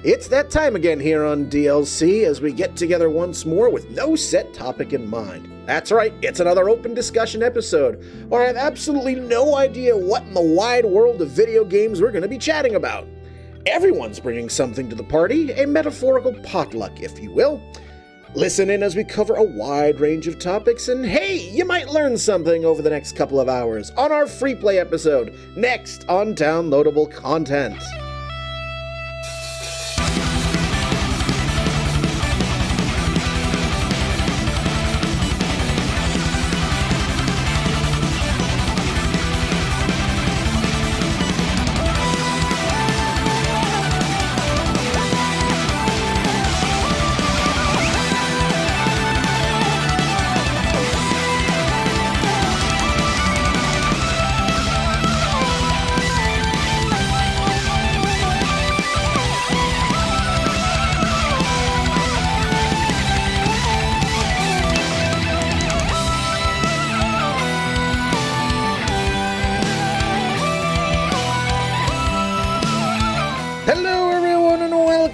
It's that time again here on DLC as we get together once more with no set topic in mind. That's right, it's another open discussion episode where I have absolutely no idea what in the wide world of video games we're going to be chatting about. Everyone's bringing something to the party, a metaphorical potluck, if you will. Listen in as we cover a wide range of topics, and hey, you might learn something over the next couple of hours on our free play episode, next on Downloadable Content.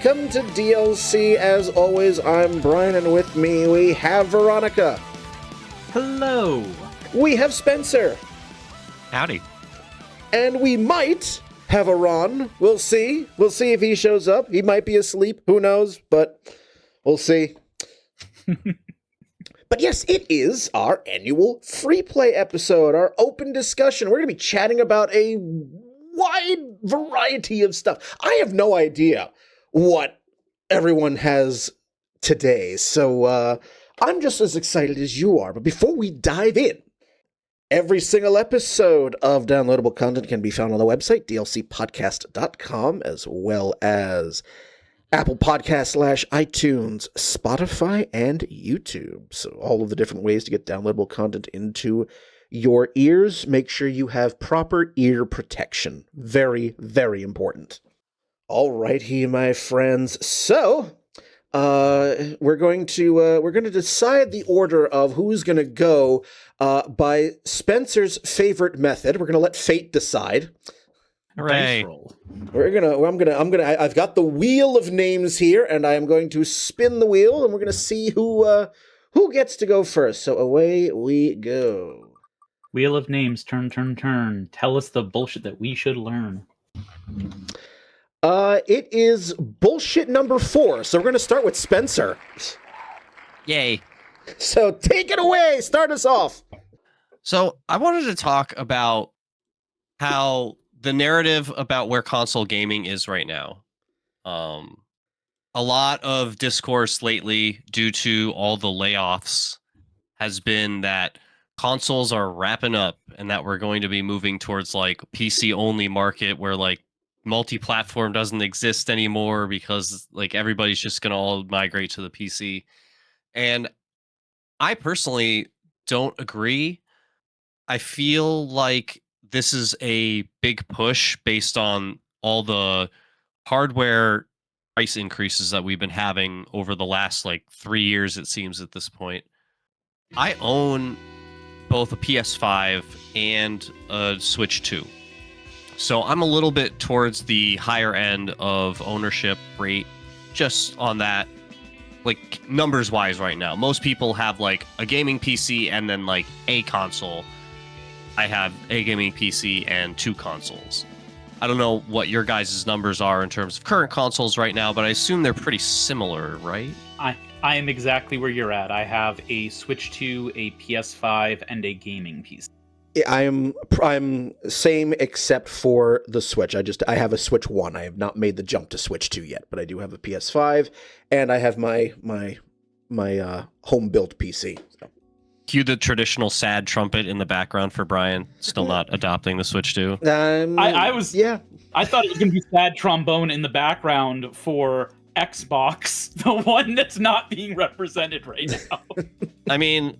Welcome to DLC. As always, I'm Brian, and with me we have Veronica. Hello. We have Spencer. Howdy. And we might have a Ron. We'll see. We'll see if he shows up. He might be asleep. Who knows? But we'll see. But yes, it is our annual free play episode, our open discussion. We're going to be chatting about a wide variety of stuff. I have no idea what everyone has today, so I'm just as excited as you are. But before we dive in, every single episode of Downloadable Content can be found on the website, dlcpodcast.com, as well as Apple Podcasts / iTunes, Spotify, and YouTube. So all of the different ways to get downloadable content into your ears. Make sure you have proper ear protection. Very, very important. Alrighty, my friends. So, we're going to decide the order of who's going to go by Spencer's favorite method. We're going to let fate decide. Hooray. I've got the wheel of names here, and I am going to spin the wheel, and we're going to see who gets to go first. So away we go. Wheel of names, turn, turn, turn. Tell us the bullshit that we should learn. It is bullshit number 4, so we're going to start with Spencer. Yay. So take it away, start us off. So I wanted to talk about how the narrative about where console gaming is right now. A lot of discourse lately due to all the layoffs has been that consoles are wrapping up and that we're going to be moving towards like PC only market where like multi-platform doesn't exist anymore because like everybody's just going to all migrate to the PC. And I personally don't agree. I feel like this is a big push based on all the hardware price increases that we've been having over the last like 3 years, it seems at this point. I own both a PS5 and a Switch 2. So I'm a little bit towards the higher end of ownership rate just on that, like numbers wise right now. Most people have like a gaming PC and then like a console. I have a gaming PC and 2 consoles. I don't know what your guys' numbers are in terms of current consoles right now, but I assume they're pretty similar, right? I am exactly where you're at. I have a Switch 2, a PS5, and a gaming PC. I'm same except for the Switch. I have a Switch 1. I have not made the jump to Switch 2 yet, but I do have a PS5 and I have my home built PC. So. Cue the traditional sad trumpet in the background for Brian. Still not adopting the Switch 2. I was yeah. I thought it was going to be sad trombone in the background for Xbox, the one that's not being represented right now. I mean,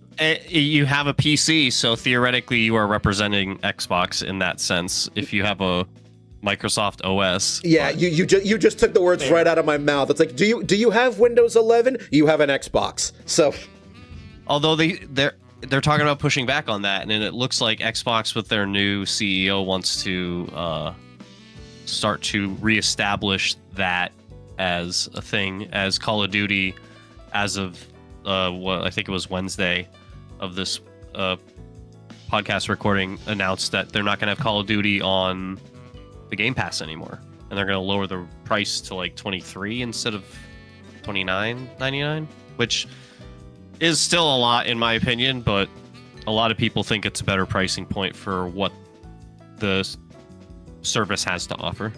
you have a PC, so theoretically you are representing Xbox in that sense. If you have a Microsoft OS. Yeah, you just took the words right out of my mouth. It's like, do you have Windows 11? You have an Xbox. So, although they're talking about pushing back on that, and it looks like Xbox with their new CEO wants to start to reestablish that as a thing, as Call of Duty, as of what I think it was Wednesday of this podcast recording, announced that they're not going to have Call of Duty on the Game Pass anymore, and they're going to lower the price to like $23 instead of $29.99, which is still a lot in my opinion, but a lot of people think it's a better pricing point for what the service has to offer.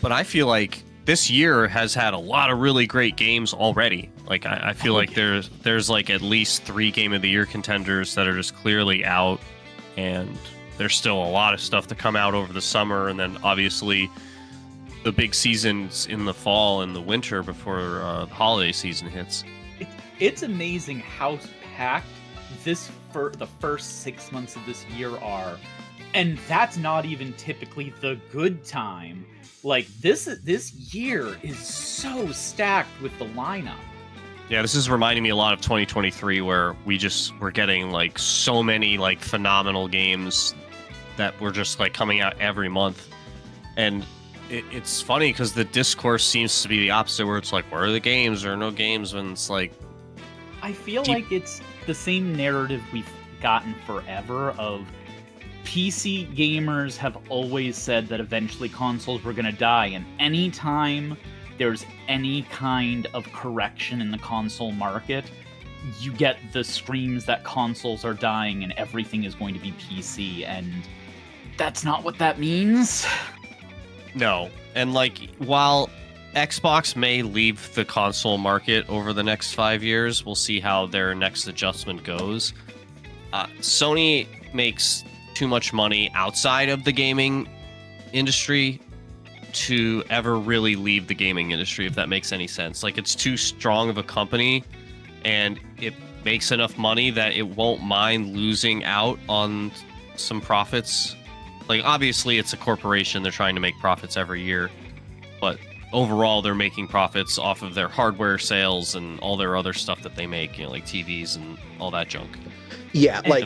But I feel like this year has had a lot of really great games already. Like I feel like there's like at least 3 Game of the Year contenders that are just clearly out, and there's still a lot of stuff to come out over the summer, and then obviously the big seasons in the fall and the winter before the holiday season hits. It's amazing how packed the first 6 months of this year are, and that's not even typically the good time. Like this year is so stacked with the lineup. Yeah, this is reminding me a lot of 2023, where we're getting like so many like phenomenal games that were just like coming out every month. And it's funny because the discourse seems to be the opposite, where it's like, where are the games? There are no games. When it's like, I feel like it's the same narrative we've gotten forever of PC gamers have always said that eventually consoles were going to die, and anytime there's any kind of correction in the console market, you get the screams that consoles are dying and everything is going to be PC, and that's not what that means. No. And like, while Xbox may leave the console market over the next 5 years, we'll see how their next adjustment goes. Sony makes too much money outside of the gaming industry to ever really leave the gaming industry, if that makes any sense. Like, it's too strong of a company, and it makes enough money that it won't mind losing out on some profits. Like, obviously it's a corporation, they're trying to make profits every year, but overall they're making profits off of their hardware sales and all their other stuff that they make, you know, like TVs and all that junk. Yeah, like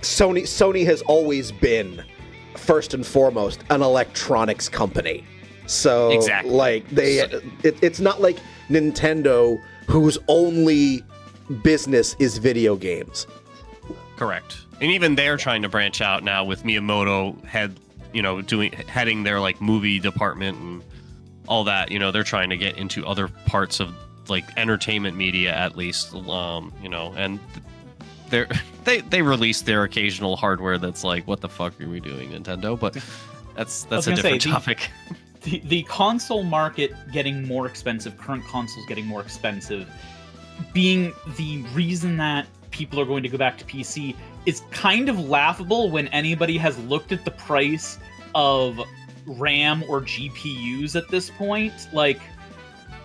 Sony has always been, first and foremost, an electronics company. So exactly. Like it's not like Nintendo, whose only business is video games. Correct. And even they're trying to branch out now with Miyamoto heading their like movie department and all that. You know, they're trying to get into other parts of like entertainment media, at least. And they release their occasional hardware that's like, what the fuck are we doing, Nintendo? But that's a different topic. The console market getting more expensive, current consoles getting more expensive, being the reason that people are going to go back to PC is kind of laughable when anybody has looked at the price of RAM or GPUs at this point. Like,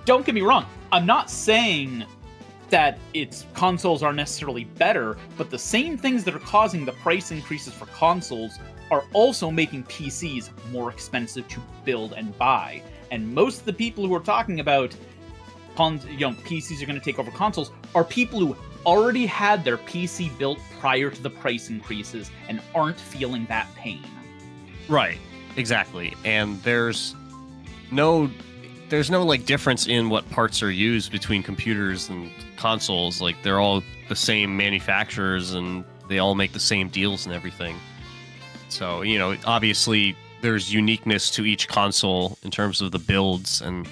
don't get me wrong, I'm not saying that consoles are necessarily better, but the same things that are causing the price increases for consoles are also making PCs more expensive to build and buy. And most of the people who are talking about PCs are going to take over consoles are people who already had their PC built prior to the price increases and aren't feeling that pain. Right, exactly. And there's no like difference in what parts are used between computers and consoles. Like, they're all the same manufacturers and they all make the same deals and everything. So, obviously there's uniqueness to each console in terms of the builds and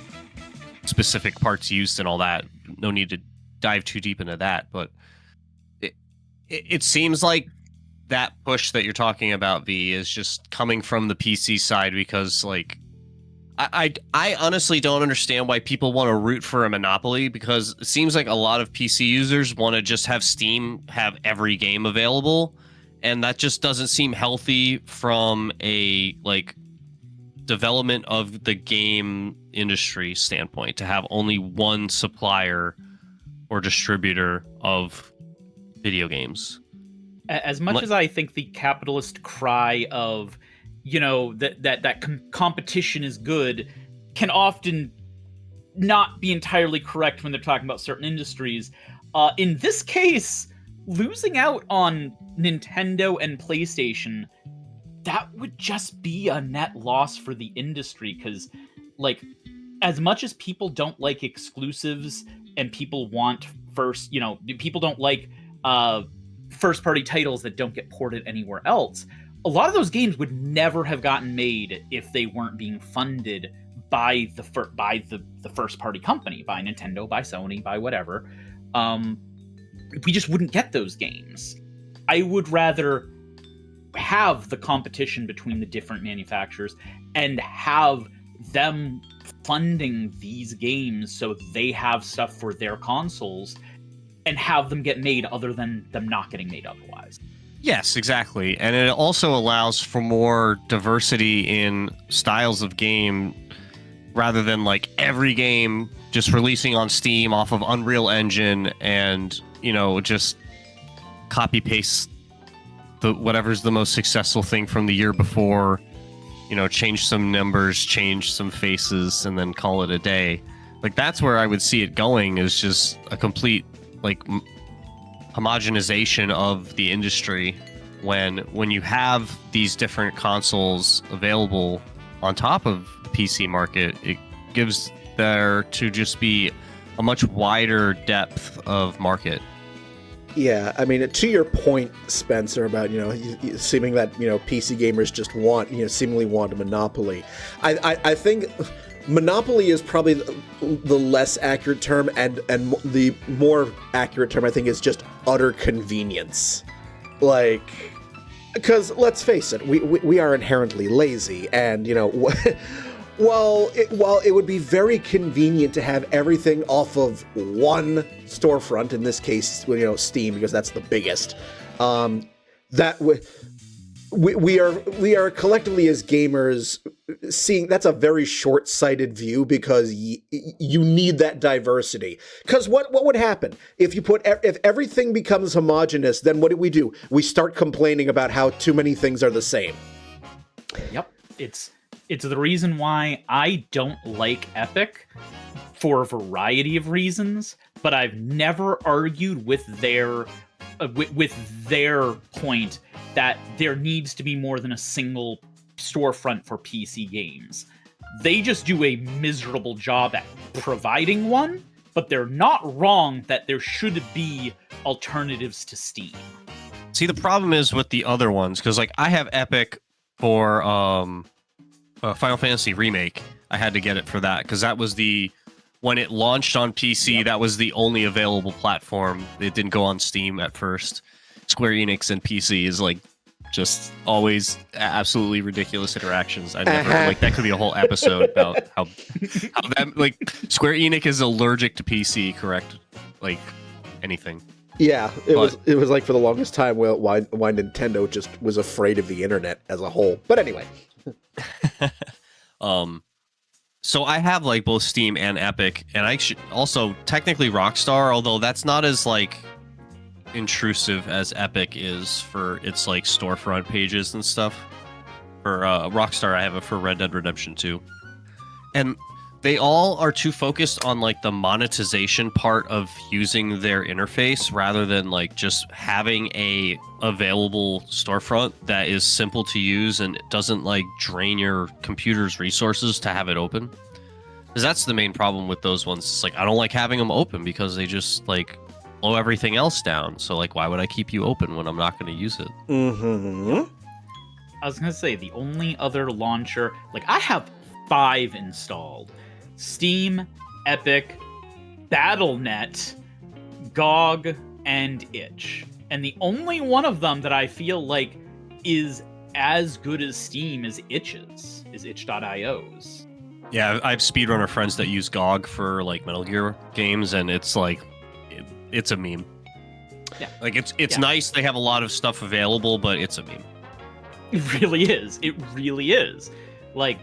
specific parts used and all that. No need to dive too deep into that, but it seems like that push that you're talking about, V, is just coming from the PC side, because like I honestly don't understand why people want to root for a monopoly, because it seems like a lot of PC users want to just have Steam have every game available, and that just doesn't seem healthy from a like development of the game industry standpoint, to have only one supplier or distributor of video games. As much as I think the capitalist cry of, that competition is good can often not be entirely correct when they're talking about certain industries. In this case, losing out on Nintendo and PlayStation, that would just be a net loss for the industry, because, like, as much as people don't like exclusives and people want people don't like first party titles that don't get ported anywhere else, a lot of those games would never have gotten made if they weren't being funded by the first party company, by Nintendo, by Sony, by whatever. We just wouldn't get those games. I would rather have the competition between the different manufacturers and have them funding these games so they have stuff for their consoles and have them get made other than them not getting made otherwise. Yes, exactly. And it also allows for more diversity in styles of game rather than like every game just releasing on Steam off of Unreal Engine and, just copy paste whatever's the most successful thing from the year before, change some numbers, change some faces, and then call it a day. Like, that's where I would see it going, is just a complete, like, homogenization of the industry when you have these different consoles available on top of the PC market. It gives there to just be a much wider depth of market. Yeah, I mean, to your point, Spencer, about, seeming that, PC gamers just seemingly want a monopoly. I think monopoly is probably the less accurate term, and the more accurate term, I think, is just utter convenience. Like, because let's face it, we are inherently lazy, and, while it would be very convenient to have everything off of one storefront, in this case, Steam, because that's the biggest, we are collectively as gamers seeing that's a very short-sighted view, because you need that diversity. Because what would happen if everything becomes homogenous? Then what do? We start complaining about how too many things are the same. Yep, it's the reason why I don't like Epic, for a variety of reasons, but I've never argued with their point that there needs to be more than a single storefront for PC games. They just do a miserable job at providing one, but they're not wrong that there should be alternatives to Steam. See, the problem is with the other ones, because like I have Epic for Final Fantasy Remake. I had to get it for that because that was when it launched on PC, yep, that was the only available platform. It didn't go on Steam at first. Square Enix and PC is like just always absolutely ridiculous interactions. I never like that could be a whole episode about how that, like, Square Enix is allergic to PC, correct? Like anything. Yeah, it was like for the longest time why Nintendo just was afraid of the internet as a whole. But anyway. So I have like both Steam and Epic, and I should also technically Rockstar, although that's not as like intrusive as Epic is for its like storefront pages and stuff. For Rockstar, I have it for Red Dead Redemption 2. And they all are too focused on like the monetization part of using their interface rather than like just having a available storefront that is simple to use and doesn't like drain your computer's resources to have it open. Because that's the main problem with those ones. It's like I don't like having them open because they just like slow everything else down. So like why would I keep you open when I'm not going to use it? Mm-hmm. I was going to say the only other launcher, like I have 5 installed. Steam, Epic, Battle.net, GOG, and Itch. And the only one of them that I feel like is as good as Steam is Itch's, is itch.io's. Yeah, I have speedrunner friends that use GOG for like Metal Gear games, and it's like, it's a meme. Yeah. Like it's nice they have a lot of stuff available, but it's a meme. It really is. It really is. Like,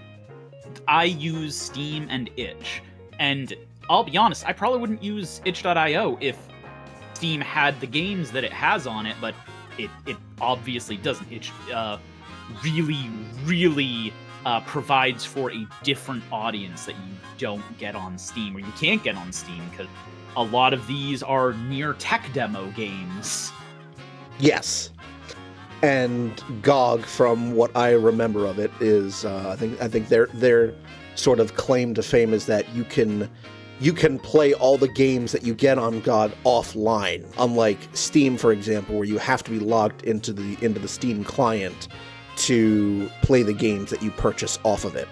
I use Steam and Itch, and I'll be honest, I probably wouldn't use itch.io if Steam had the games that it has on it, but it obviously doesn't. Itch really provides for a different audience that you don't get on Steam, or you can't get on Steam, because a lot of these are near tech demo games. Yes. And GOG, from what I remember of it, is I think their sort of claim to fame is that you can play all the games that you get on GOG offline, unlike Steam, for example, where you have to be logged into the Steam client to play the games that you purchase off of it.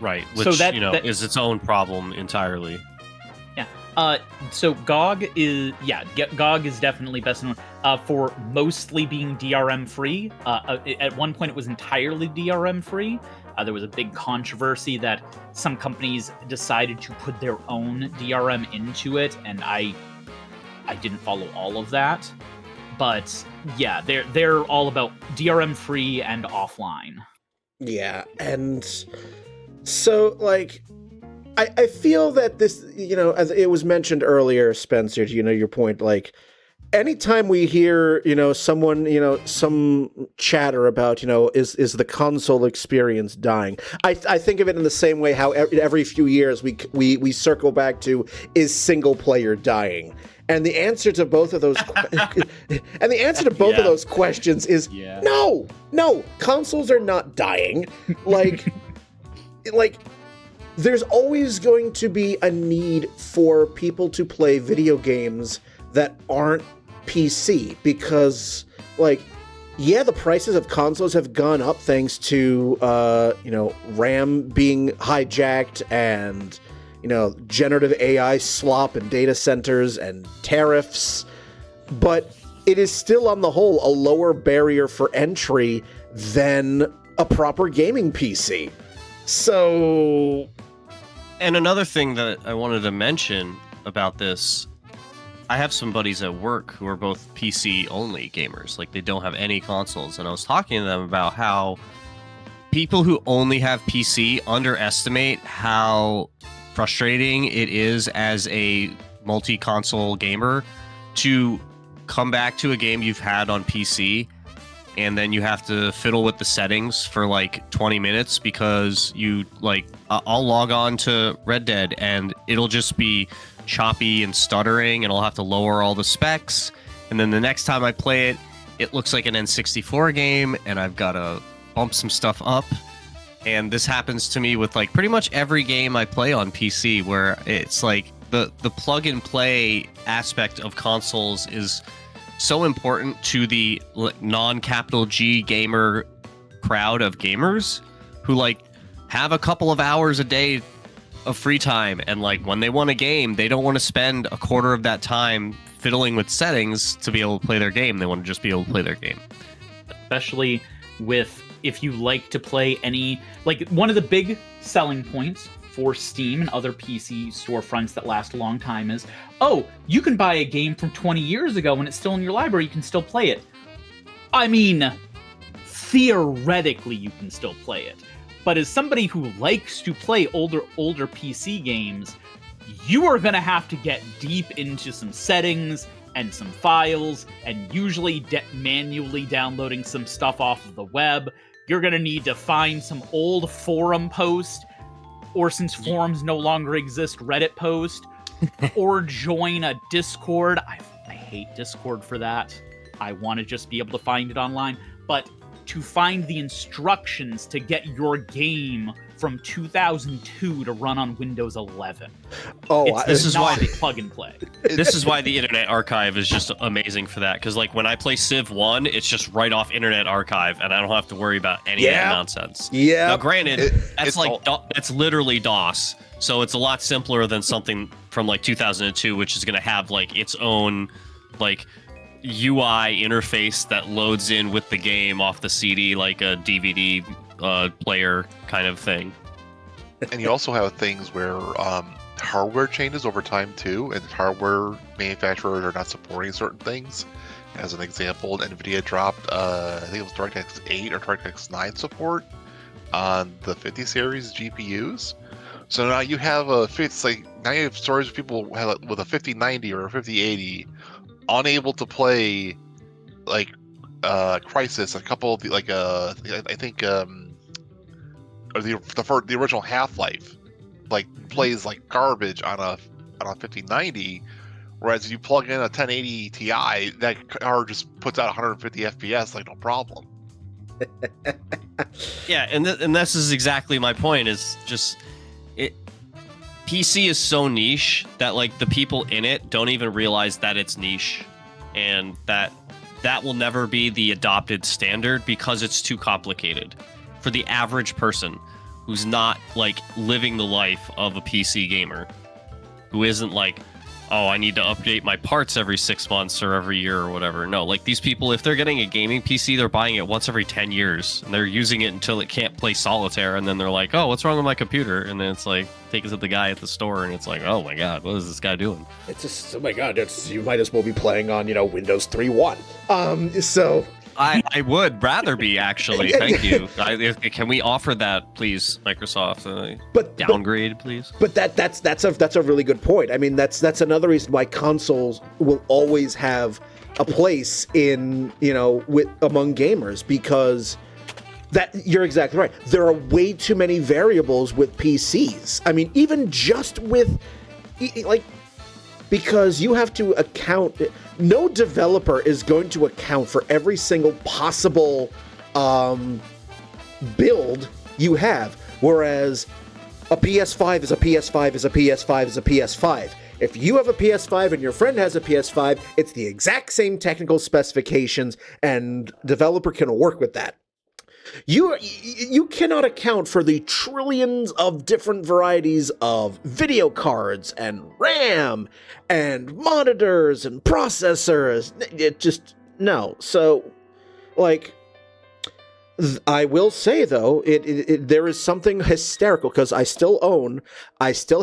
Right, which that is its own problem entirely. Yeah. So GOG is definitely best known for mostly being DRM free. At one point, it was entirely DRM free. There was a big controversy that some companies decided to put their own DRM into it, and I didn't follow all of that. But yeah, they're all about DRM free and offline. Yeah, and so like I feel that this, as it was mentioned earlier, Spencer, your point, like anytime we hear, someone, some chatter about, is the console experience dying? I think of it in the same way how every few years we circle back to, is single player dying? And the answer to both of those of those questions is no, consoles are not dying. Like there's always going to be a need for people to play video games that aren't PC, because the prices of consoles have gone up thanks to RAM being hijacked and generative AI slop and data centers and tariffs, but it is still on the whole a lower barrier for entry than a proper gaming PC. So, and another thing that I wanted to mention about this, I have some buddies at work who are both PC only gamers, like they don't have any consoles, and I was talking to them about how people who only have PC underestimate how frustrating it is as a multi-console gamer to come back to a game you've had on PC and then you have to fiddle with the settings for like 20 minutes because I'll log on to Red Dead and it'll just be choppy and stuttering and I'll have to lower all the specs, and then the next time I play it, it looks like an N64 game and I've got to bump some stuff up. And this happens to me with like pretty much every game I play on PC, where it's like the plug and play aspect of consoles is so important to the non-capital G gamer crowd of gamers who have a couple of hours a day of free time, and when they want a game, they don't want to spend a quarter of that time fiddling with settings to be able to play their game. They want to just be able to play their game. Especially with, if you like to play any, one of the big selling points for Steam and other PC storefronts that last a long time is, you can buy a game from 20 years ago and it's still in your library, you can still play it. I mean, theoretically you can still play it. But as somebody who likes to play older PC games, you are going to have to get deep into some settings and some files, and usually manually downloading some stuff off of the web. You're going to need to find some old forum post, or since forums no longer exist, Reddit post, or join a Discord. I hate Discord for that. I want to just be able to find it online. But to find the instructions to get your game from 2002 to run on Windows 11. This is why they plug and play. This is why the Internet Archive is just amazing for that, because when I play Civ 1, it's just right off Internet Archive, and I don't have to worry about any of that nonsense. Yeah. Now, granted, that's literally DOS, so it's a lot simpler than something from 2002, which is going to have its own UI interface that loads in with the game off the CD, like a DVD player kind of thing. And you also have things where hardware changes over time too, and hardware manufacturers are not supporting certain things. As an example, NVIDIA dropped, I think it was DirectX 8 or DirectX 9 support on the 50 series GPUs. So now you have now you have stories of people with a 5090 or a 5080 unable to play Crisis, a couple of I think or the original Half-Life plays like garbage on a 5090, whereas if you plug in a 1080 Ti, that car just puts out 150 FPS no problem. Yeah, and this is exactly my point. Is just PC is so niche that like the people in it don't even realize that it's niche, and that will never be the adopted standard because it's too complicated for the average person who's not like living the life of a PC gamer, who isn't like, oh, I need to update my parts every 6 months or every year or whatever. No, like these people, if they're getting a gaming PC, they're buying it once every 10 years and they're using it until it can't play solitaire. And then they're like, oh, what's wrong with my computer? And then it's like, take it to the guy at the store and it's like, oh my God, what is this guy doing? It's just, oh my God, you might as well be playing on, Windows 3.1. So... I would rather be, actually. Thank you. Can we offer that, please, Microsoft? Downgrade, please. But that's a really good point. I mean, that's another reason why consoles will always have a place in among gamers, because that you're exactly right. There are way too many variables with PCs. I mean, even just with because you have to account. No developer is going to account for every single possible build you have, whereas a PS5 is a PS5 is a PS5 is a PS5. If you have a PS5 and your friend has a PS5, it's the exact same technical specifications, and developer can work with that. You cannot account for the trillions of different varieties of video cards and RAM and monitors and processors. It just, no. So, I will say, though, there is something hysterical, because I still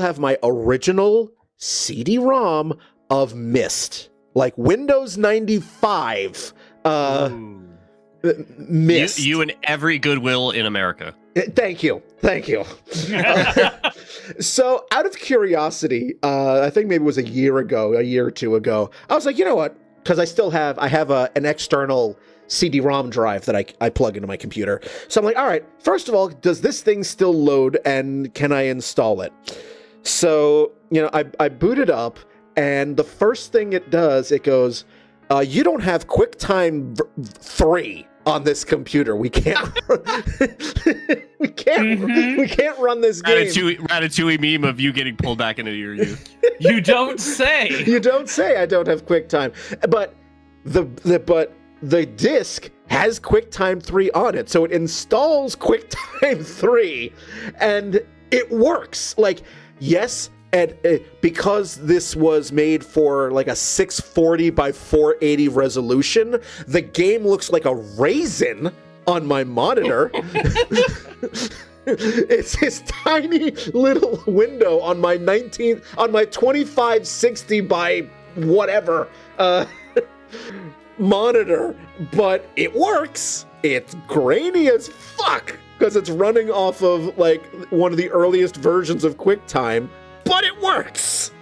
have my original CD-ROM of Myst. Like Windows 95. Myst. You and every Goodwill in America. Thank you. So, out of curiosity, I think maybe it was a year or two ago, I was like, you know what? Because I have an external CD-ROM drive that I plug into my computer. So I'm like, all right, first of all, does this thing still load, and can I install it? So, I boot it up, and the first thing it does, it goes, you don't have QuickTime 3 on this computer. We can't we can't run this game. Ratatouille meme of you getting pulled back into your youth. You don't say. You don't say. I don't have QuickTime. But the disc has QuickTime 3 on it. So it installs QuickTime 3 and it works. Like, yes, and because this was made for like a 640 by 480 resolution, the game looks like a raisin on my monitor. It's this tiny little window on my 2560 by whatever monitor, but it works. It's grainy as fuck because it's running off of like one of the earliest versions of QuickTime. But it works!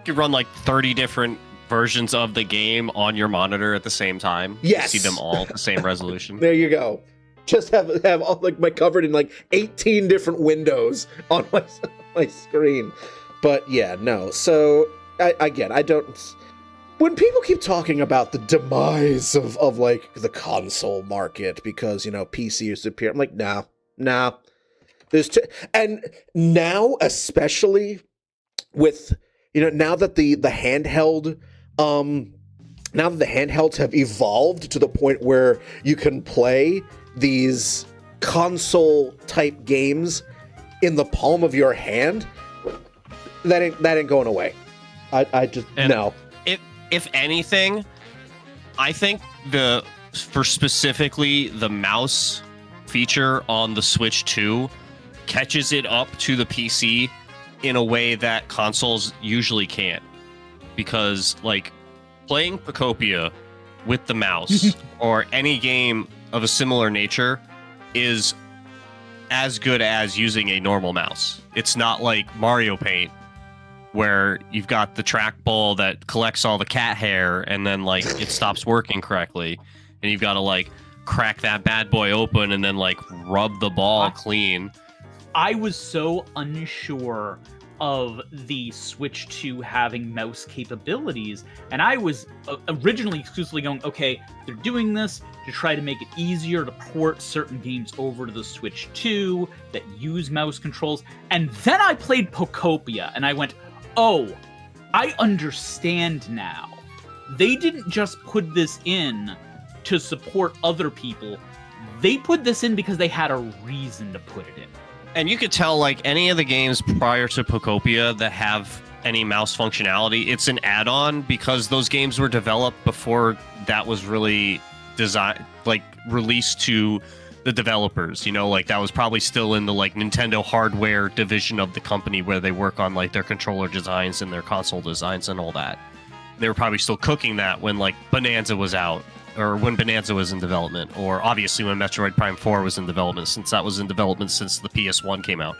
You can run like 30 different versions of the game on your monitor at the same time. Yes. You see them all at the same resolution. There you go. Just have all like my covered in like 18 different windows on my screen. But yeah, no. So I don't. When people keep talking about the demise of like the console market because PC is superior, I'm like, nah. And now, especially with now that the handheld, now that the handhelds have evolved to the point where you can play these console type games in the palm of your hand, that ain't going away. I just no. If anything, I think for specifically the mouse feature on the Switch 2 catches it up to the PC in a way that consoles usually can't. Because, like, playing Pacopia with the mouse or any game of a similar nature is as good as using a normal mouse. It's not like Mario Paint, where you've got the trackball that collects all the cat hair and then, like, it stops working correctly. And you've got to, like, crack that bad boy open and then, like, rub the ball clean. I was so unsure of the Switch 2 having mouse capabilities, and I was originally exclusively going, okay, they're doing this to try to make it easier to port certain games over to the Switch 2 that use mouse controls, and then I played Pokopia, and I went, oh, I understand now. They didn't just put this in to support other people, they put this in because they had a reason to put it in. And you could tell, like, any of the games prior to Pokopia that have any mouse functionality, it's an add-on because those games were developed before that was really released to the developers. You know, like, that was probably still in the, like, Nintendo hardware division of the company where they work on, like, their controller designs and their console designs and all that. They were probably still cooking that when, like, Bonanza was out, or when Bonanza was in development, or obviously when Metroid Prime 4 was in development, since that was in development since the PS1 came out.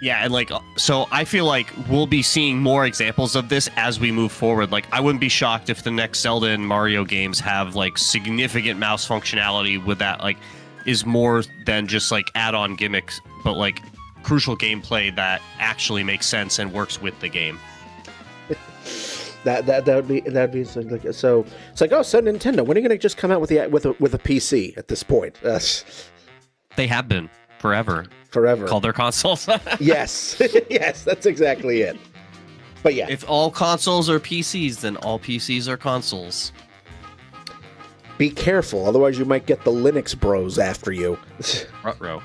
Yeah, and like, so I feel like we'll be seeing more examples of this as we move forward. Like, I wouldn't be shocked if the next Zelda and Mario games have like significant mouse functionality with that, like, is more than just like add-on gimmicks, but like crucial gameplay that actually makes sense and works with the game. That'd be something like, so it's like, oh, so Nintendo, when are you gonna just come out with a PC at this point? They have been forever. Called their consoles. Yes, yes, that's exactly it. But yeah, if all consoles are PCs, then all PCs are consoles. Be careful, otherwise you might get the Linux bros after you. Ruh-roh.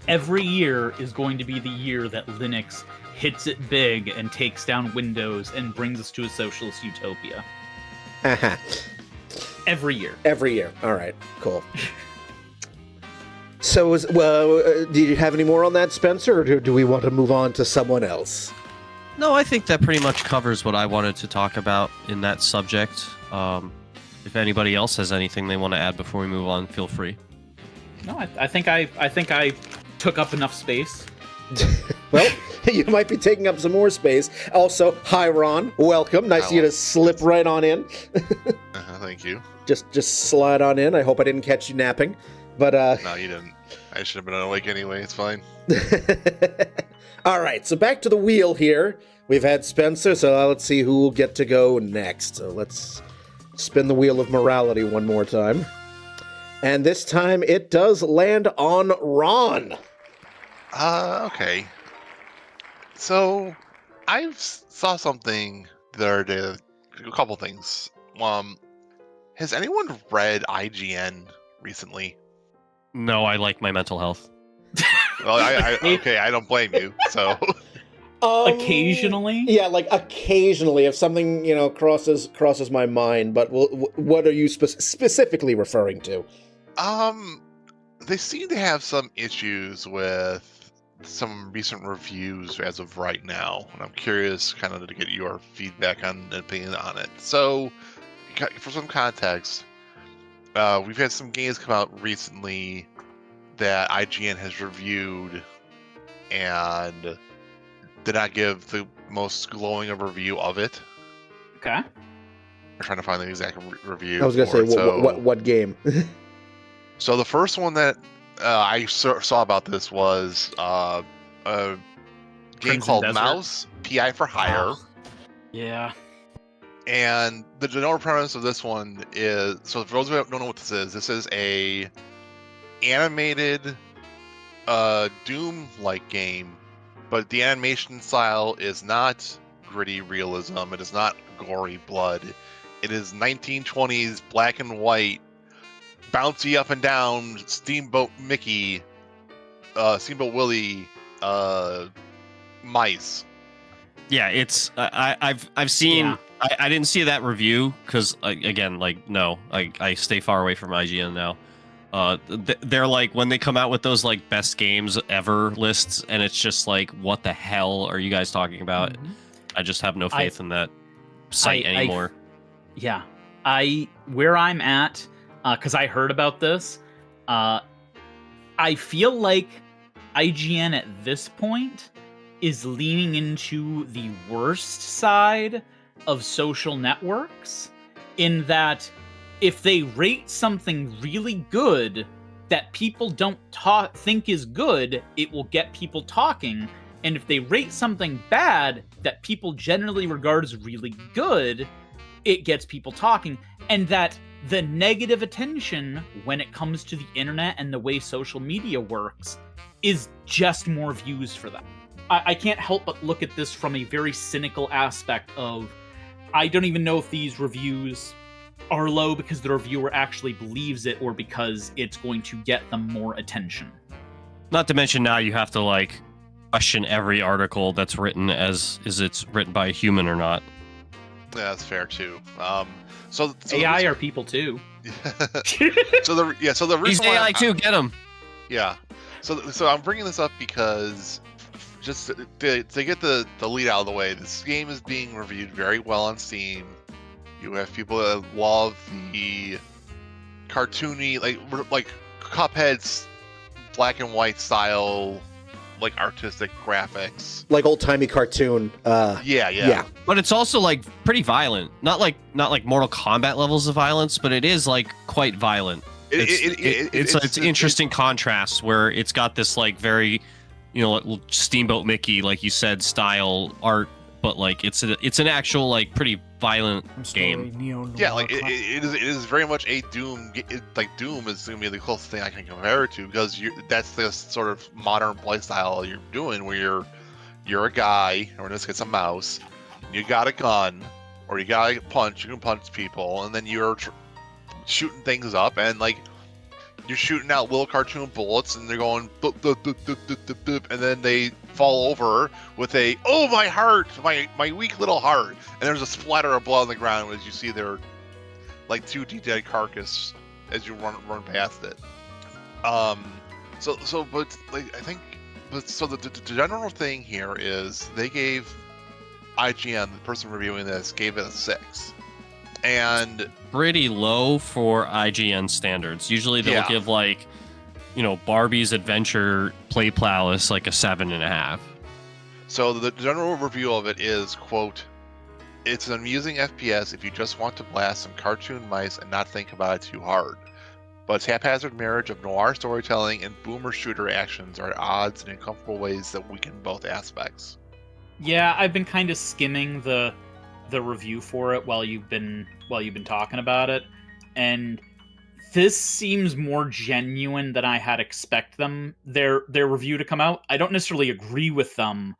Every year is going to be the year that Linux hits it big and takes down Windows and brings us to a socialist utopia. Uh-huh. Every year. Every year. All right, cool. So, do you have any more on that, Spencer, or do we want to move on to someone else? No, I think that pretty much covers what I wanted to talk about in that subject. If anybody else has anything they want to add before we move on, feel free. No, I think I took up enough space. Well, you might be taking up some more space. Also, hi Ron, welcome. Nice of you to slip right on in. Thank you. Just slide on in. I hope I didn't catch you napping, but No, you didn't. I should have been awake anyway. It's fine. All right, so back to the wheel here. We've had Spencer, so let's see who will get to go next. So let's spin the wheel of morality one more time. And this time it does land on Ron. Okay. So, I saw something the other day, a couple things. Has anyone read IGN recently? No, I like my mental health. Well, I don't blame you, so... Occasionally? Yeah, like occasionally, if something, crosses my mind, but what are you specifically referring to? They seem to have some issues with some recent reviews as of right now, and I'm curious kind of to get your feedback on and opinion on it. So, for some context, we've had some games come out recently that IGN has reviewed and did not give the most glowing of review of it. Okay. I'm trying to find the exact review. I was going to say, what game? So the first one that I saw about this was a game Crimson called Desert. Mouse, PI for Hire. Yeah. And the general premise of this one is, so for those who don't know what this is a animated Doom-like game, but the animation style is not gritty realism, it is not gory blood, it is 1920s black and white, bouncy up and down, Steamboat Mickey, Steamboat Willie, mice. Yeah, it's I've seen. Yeah. I didn't see that review because again, like, no, I stay far away from IGN now. They're like, when they come out with those like best games ever lists, and it's just like, what the hell are you guys talking about? Mhm. I just have no faith in that site anymore. Yeah. Where I'm at, because I heard about this, I feel like IGN at this point is leaning into the worst side of social networks, in that if they rate something really good, that people don't think is good, it will get people talking. And if they rate something bad that people generally regard as really good, it gets people talking. And that the negative attention when it comes to the internet and the way social media works is just more views for them. I can't help but look at this from a very cynical aspect of, I don't even know if these reviews are low because the reviewer actually believes it or because it's going to get them more attention. Not to mention now you have to like question every article that's written as is it's written by a human or not. Yeah, that's fair too. So AI are people too. so the reason He's why AI too. Get him. Yeah. So I'm bringing this up because just to get the lead out of the way, this game is being reviewed very well on Steam. You have people that love the cartoony, like Cuphead's black and white style, like artistic graphics, like old-timey cartoon. Yeah. But it's also like pretty violent. Not like Mortal Kombat levels of violence, but it is like quite violent. It's interesting contrast where it's got this like very, Steamboat Mickey, like you said, style art, but like it's an actual like pretty violent game. Yeah, like it is very much a Doom. Like Doom is gonna be the closest thing I can compare it to, because that's the sort of modern playstyle you're doing, where you're a guy, or in this case a mouse, and you got a gun, or you got a punch. You can punch people, and then you're shooting things up, and like you're shooting out little cartoon bullets, and they're going boop, boop, boop, boop, boop, boop, boop, and then they fall over with a my heart, my weak little heart, and there's a splatter of blood on the ground as you see their like 2D dead carcass as you run past it. But like I think, so the general thing here is they gave IGN, the person reviewing this, gave it a 6. And pretty low for IGN standards. Usually they'll give like, Barbie's Adventure Play Palace like a 7.5. So the general review of it is, quote, "It's an amusing FPS if you just want to blast some cartoon mice and not think about it too hard. But its haphazard marriage of noir storytelling and boomer shooter actions are at odds in uncomfortable ways that weaken both aspects." Yeah, I've been kind of skimming the review for it while you've been talking about it, and this seems more genuine than I had expect their review to come out. I don't necessarily agree with them,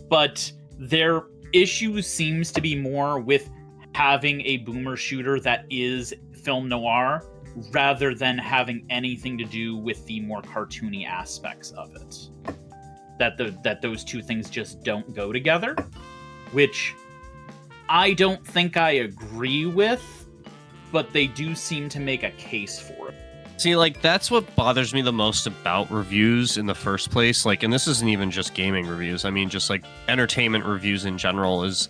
but their issue seems to be more with having a boomer shooter that is film noir rather than having anything to do with the more cartoony aspects of it. That those two things just don't go together, which I don't think I agree with, but they do seem to make a case for it. See, like, that's what bothers me the most about reviews in the first place. Like, and this isn't even just gaming reviews. I mean, just like entertainment reviews in general, is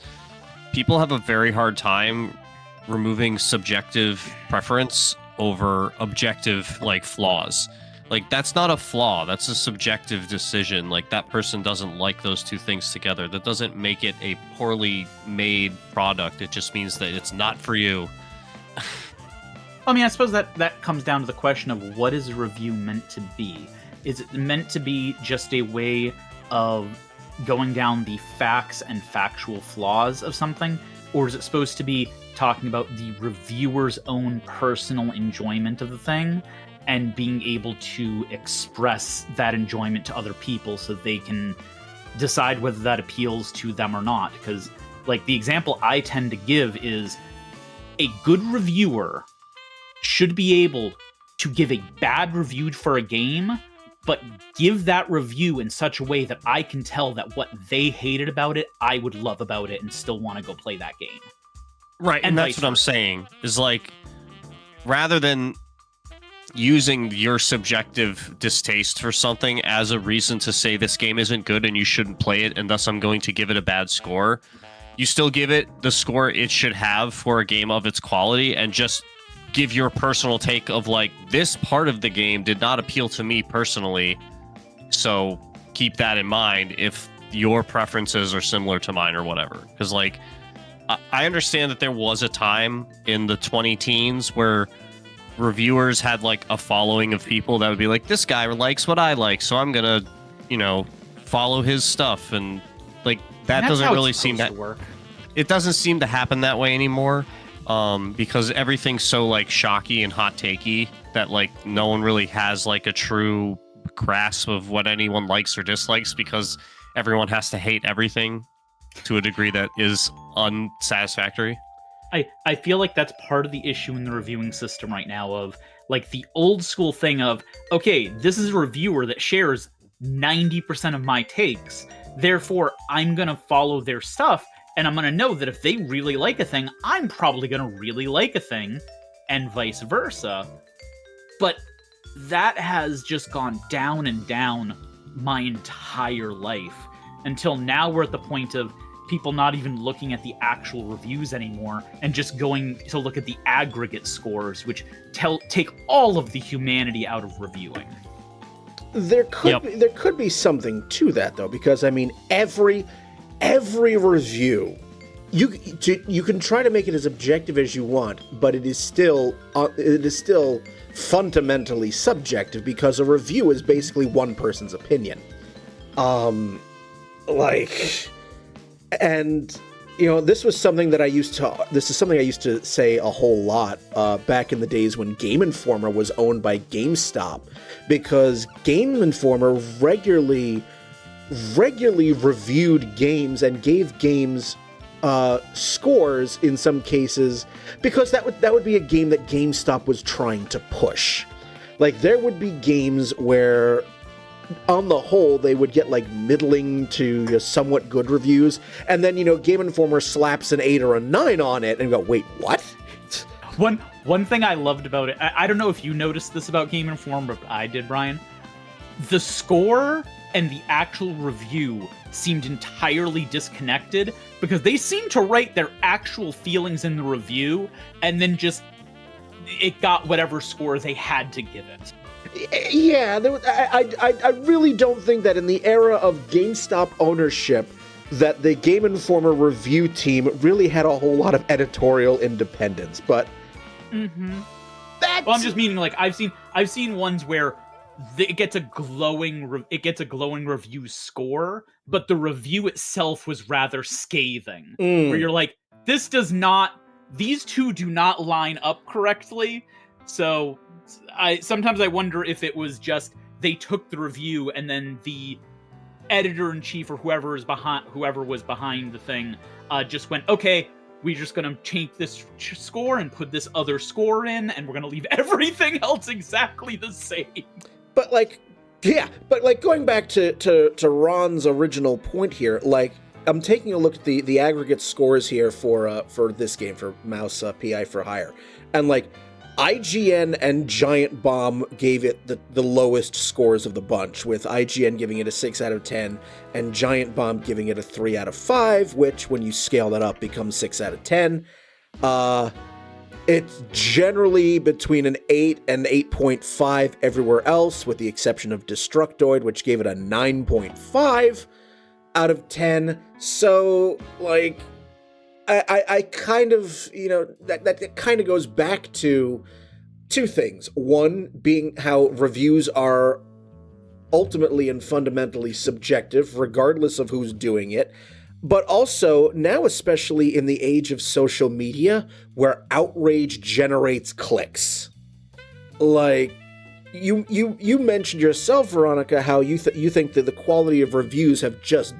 people have a very hard time removing subjective preference over objective, like, flaws. Like, that's not a flaw. That's a subjective decision. Like, that person doesn't like those two things together. That doesn't make it a poorly made product. It just means that it's not for you. I mean, I suppose that comes down to the question of what is a review meant to be? Is it meant to be just a way of going down the facts and factual flaws of something? Or is it supposed to be talking about the reviewer's own personal enjoyment of the thing and being able to express that enjoyment to other people so they can decide whether that appeals to them or not? Because, like, the example I tend to give is a good reviewer should be able to give a bad review for a game, but give that review in such a way that I can tell that what they hated about it, I would love about it and still want to go play that game. Right, and that's what I'm saying, is like, rather than using your subjective distaste for something as a reason to say this game isn't good and you shouldn't play it, and thus I'm going to give it a bad score, you still give it the score it should have for a game of its quality, and just give your personal take of, like, this part of the game did not appeal to me personally, so keep that in mind if your preferences are similar to mine or whatever. Because, like, I understand that there was a time in the 20 teens where reviewers had like a following of people that would be like, this guy likes what I like, so I'm gonna, follow his stuff, and like that doesn't really seem to work. It doesn't seem to happen that way anymore, because everything's so like shocky and hot takey that like no one really has like a true grasp of what anyone likes or dislikes, because everyone has to hate everything to a degree that is unsatisfactory. I feel like that's part of the issue in the reviewing system right now, of like the old school thing of, okay, this is a reviewer that shares 90% of my takes, therefore I'm gonna follow their stuff, and I'm gonna know that if they really like a thing, I'm probably gonna really like a thing, and vice versa. But that has just gone down and down my entire life, until now we're at the point of people not even looking at the actual reviews anymore and just going to look at the aggregate scores, which take all of the humanity out of reviewing. There could be something to that, though, because I mean every review, you can try to make it as objective as you want, but it is still fundamentally subjective, because a review is basically one person's opinion. And this is something I used to say a whole lot back in the days when Game Informer was owned by GameStop, because Game Informer regularly reviewed games and gave games scores in some cases, because that would be a game that GameStop was trying to push. Like, there would be games where, on the whole, they would get like middling to somewhat good reviews, and then Game Informer slaps an 8 or a 9 on it and go, wait, what? One thing I loved about it, I don't know if you noticed this about Game Informer, but I did, Brian. The score and the actual review seemed entirely disconnected, because they seemed to write their actual feelings in the review, and then just it got whatever score they had to give it. Yeah, I really don't think that in the era of GameStop ownership that the Game Informer review team really had a whole lot of editorial independence, but that's... Well, I'm just meaning, like, I've seen ones where it gets a glowing review score, but the review itself was rather scathing. Where you're like, these two do not line up correctly. So sometimes I wonder if it was just they took the review and then the editor-in-chief or whoever was behind the thing just went, okay, we're just gonna change this score and put this other score in, and we're gonna leave everything else exactly the same. But going back to Ron's original point here, like, I'm taking a look at the aggregate scores here for this game, for Mouse PI for Hire, and like, IGN and Giant Bomb gave it the lowest scores of the bunch, with IGN giving it a 6 out of 10 and Giant Bomb giving it a 3 out of 5, which, when you scale that up, becomes 6 out of 10. It's generally between an 8 and 8.5 everywhere else, with the exception of Destructoid, which gave it a 9.5 out of 10. So, like, I kind of, that kind of goes back to two things. One being how reviews are ultimately and fundamentally subjective, regardless of who's doing it. But also, now especially in the age of social media, where outrage generates clicks. Like, you mentioned yourself, Veronica, how you think that the quality of reviews have just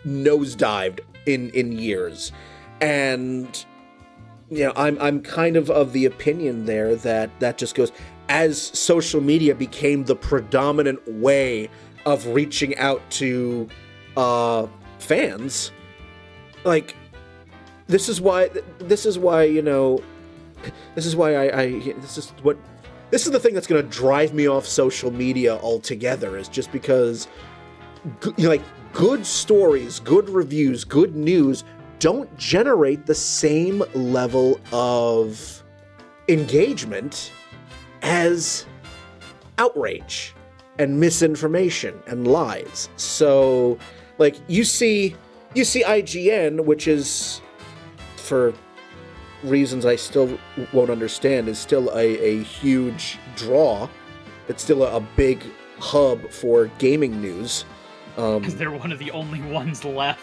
nosedived in years. And, I'm kind of the opinion there that just goes, as social media became the predominant way of reaching out to fans, like, this is the thing that's going to drive me off social media altogether, is just because, good stories, good reviews, good news don't generate the same level of engagement as outrage and misinformation and lies. So, like, you see IGN, which is, for reasons I still won't understand is still a huge draw. It's still a big hub for gaming news. Because they're one of the only ones left.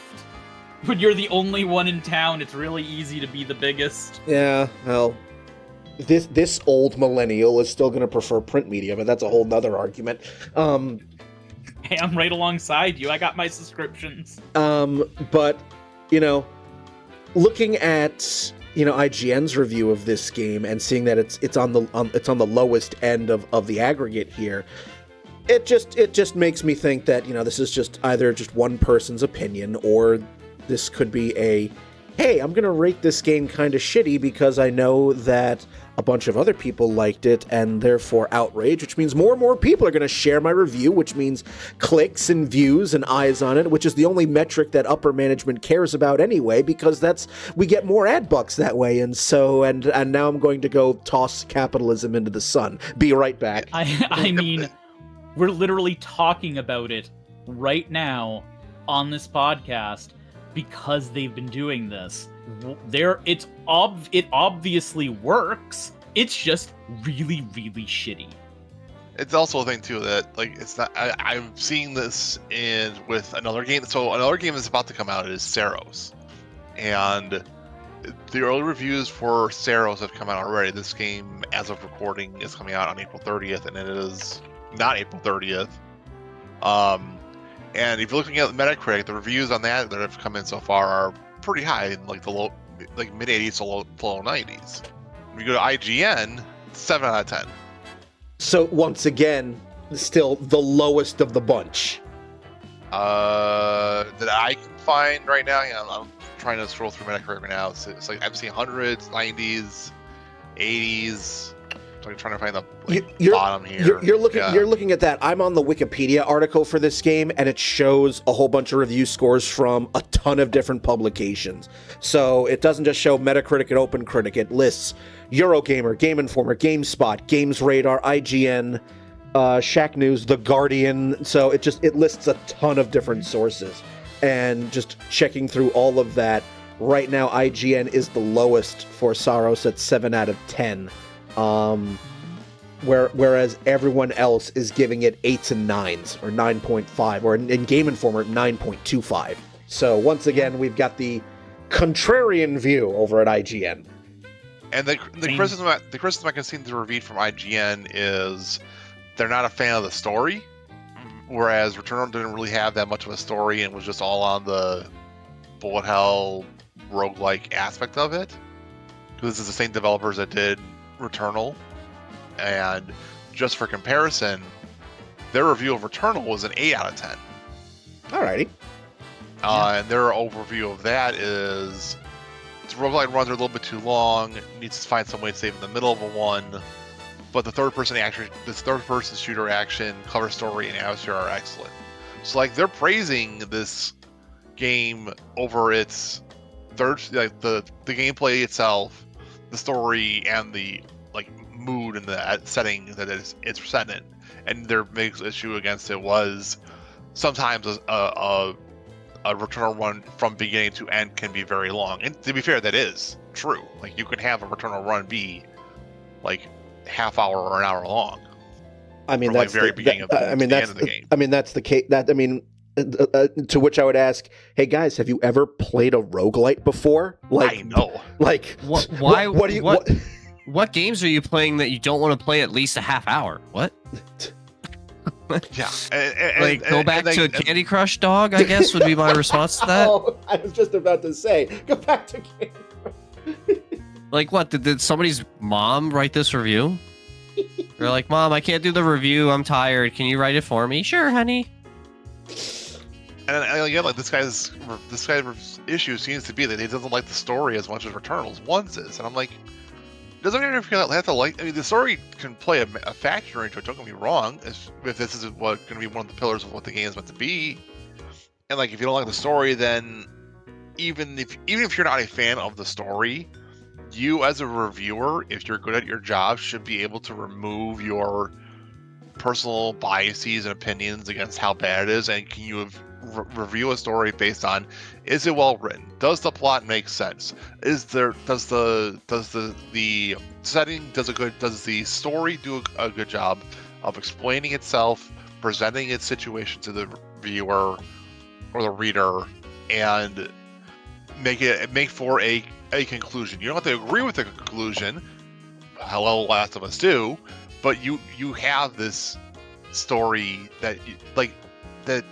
When you're the only one in town, it's really easy to be the biggest. Yeah, well, this old millennial is still going to prefer print media, but that's a whole nother argument. Hey, I'm right alongside you. I got my subscriptions. But, looking at, IGN's review of this game and seeing that it's on the lowest end of the aggregate here, it just makes me think that, this is just either just one person's opinion, or this could be hey, I'm going to rate this game kind of shitty because I know that a bunch of other people liked it and therefore outrage, which means more and more people are going to share my review, which means clicks and views and eyes on it, which is the only metric that upper management cares about anyway, because we get more ad bucks that way. And now I'm going to go toss capitalism into the sun. Be right back. I mean, we're literally talking about it right now on this podcast because they've been doing this. It obviously works. It's just really, really shitty. It's also a thing too that it's not. I'm seeing this with another game. So another game that's about to come out is Saros, and the early reviews for Saros have come out already. This game, as of recording, is coming out on April 30th, and it is not April 30th. And if you're looking at Metacritic, the reviews on that have come in so far are pretty high, in mid 80s to low 90s. If you go to IGN, 7 out of 10. So once again, still the lowest of the bunch. That I can find right now. I'm trying to scroll through Metacritic right now. It's like I'm seeing hundreds, 90s, 80s. So I'm trying to find the bottom here. You're looking at that. I'm on the Wikipedia article for this game, and it shows a whole bunch of review scores from a ton of different publications. So it doesn't just show Metacritic and OpenCritic. It lists Eurogamer, Game Informer, GameSpot, Games Radar, IGN, Shack News, The Guardian. So it lists a ton of different sources. And just checking through all of that, right now IGN is the lowest for Saros at 7 out of 10. Whereas everyone else is giving it 8s and 9s, or 9.5, or in Game Informer 9.25. So once again, we've got the contrarian view over at IGN. And the criticism I can see in the review from IGN is they're not a fan of the story, whereas Returnal didn't really have that much of a story and was just all on the bullet hell roguelike aspect of it. Because this is the same developers that did Returnal, and just for comparison, their review of Returnal was an 8 out of 10. Alrighty. And their overview of that is the roguelike runs are a little bit too long, needs to find some way to save in the middle of a one, but the third person shooter action, cover story, and atmosphere are excellent. So they're praising this game over its the gameplay itself, the story, and the mood and the setting that it's set in. And their big issue against it was sometimes a Returnal run from beginning to end can be very long. And to be fair, that is true. You can have a Returnal run be half hour or an hour long. I mean, that's the beginning of the end of the game. I mean, that's the case. To which I would ask, hey guys, have you ever played a roguelite before? I know. What games are you playing that you don't want to play at least a half hour? What? Yeah. Go back to Candy Crush, dog, I guess would be my response to that. Oh, I was just about to say, go back to Candy Crush. What? Did somebody's mom write this review? They're like, Mom, I can't do the review. I'm tired. Can you write it for me? Sure, honey. And this guy's issue seems to be that he doesn't like the story as much as Returnal's once is. And I'm like, doesn't even have to like. I mean, the story can play a factor into it. Don't get me wrong. If this is going to be one of the pillars of what the game is meant to be, and if you don't like the story, then even if you're not a fan of the story, you as a reviewer, if you're good at your job, should be able to remove your personal biases and opinions against how bad it is, and review a story based on, is it well written? Does the plot make sense? Does the setting, does the story do a good job of explaining itself, presenting its situation to the viewer or the reader, and make for a conclusion? You don't have to agree with the conclusion. Hello, Last of Us 2, but you have this story that that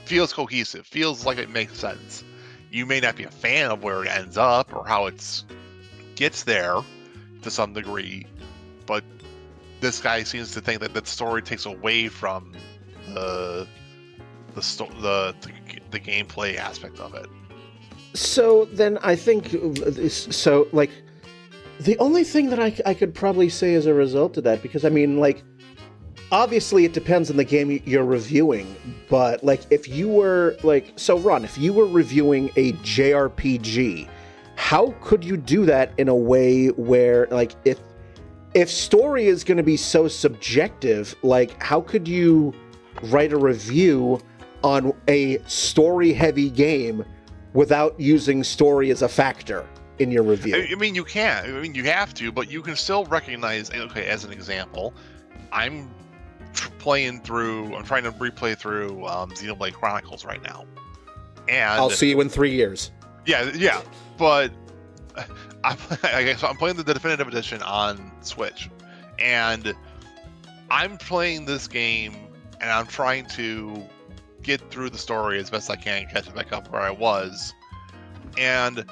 feels cohesive, feels like it makes sense. You may not be a fan of where it ends up or how it gets there to some degree, but this guy seems to think that the story takes away from the gameplay aspect of it. So then I think so. Like, the only thing that I could probably say as a result of that, because I mean, like, obviously it depends on the game you're reviewing, but like, if you were like, so Ron, if you were reviewing a JRPG, how could you do that in a way where, like, if story is going to be so subjective, like, how could you write a review on a story-heavy game without using story as a factor in your review? I mean, you can. I mean, you have to, but you can still recognize. Okay, as an example, I'm trying to replay through Xenoblade Chronicles right now, and I'll see you in 3 years. Yeah, but I'm playing the definitive edition on Switch, and I'm playing this game, and I'm trying to get through the story as best I can, catch back up where I was, and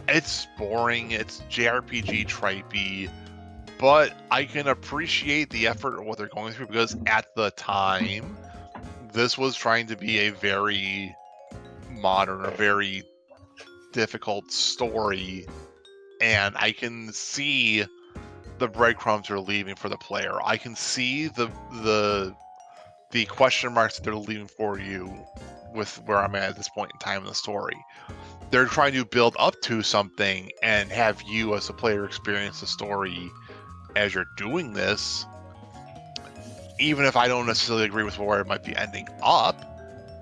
it's boring, it's JRPG tropey, but I can appreciate the effort of what they're going through, because at the time, this was trying to be a very modern, a very difficult story, and I can see the breadcrumbs they're leaving for the player. I can see the question marks that they're leaving for you with where I'm at this point in time in the story. They're trying to build up to something and have you as a player experience the story as you're doing this. Even if I don't necessarily agree with where it might be ending up,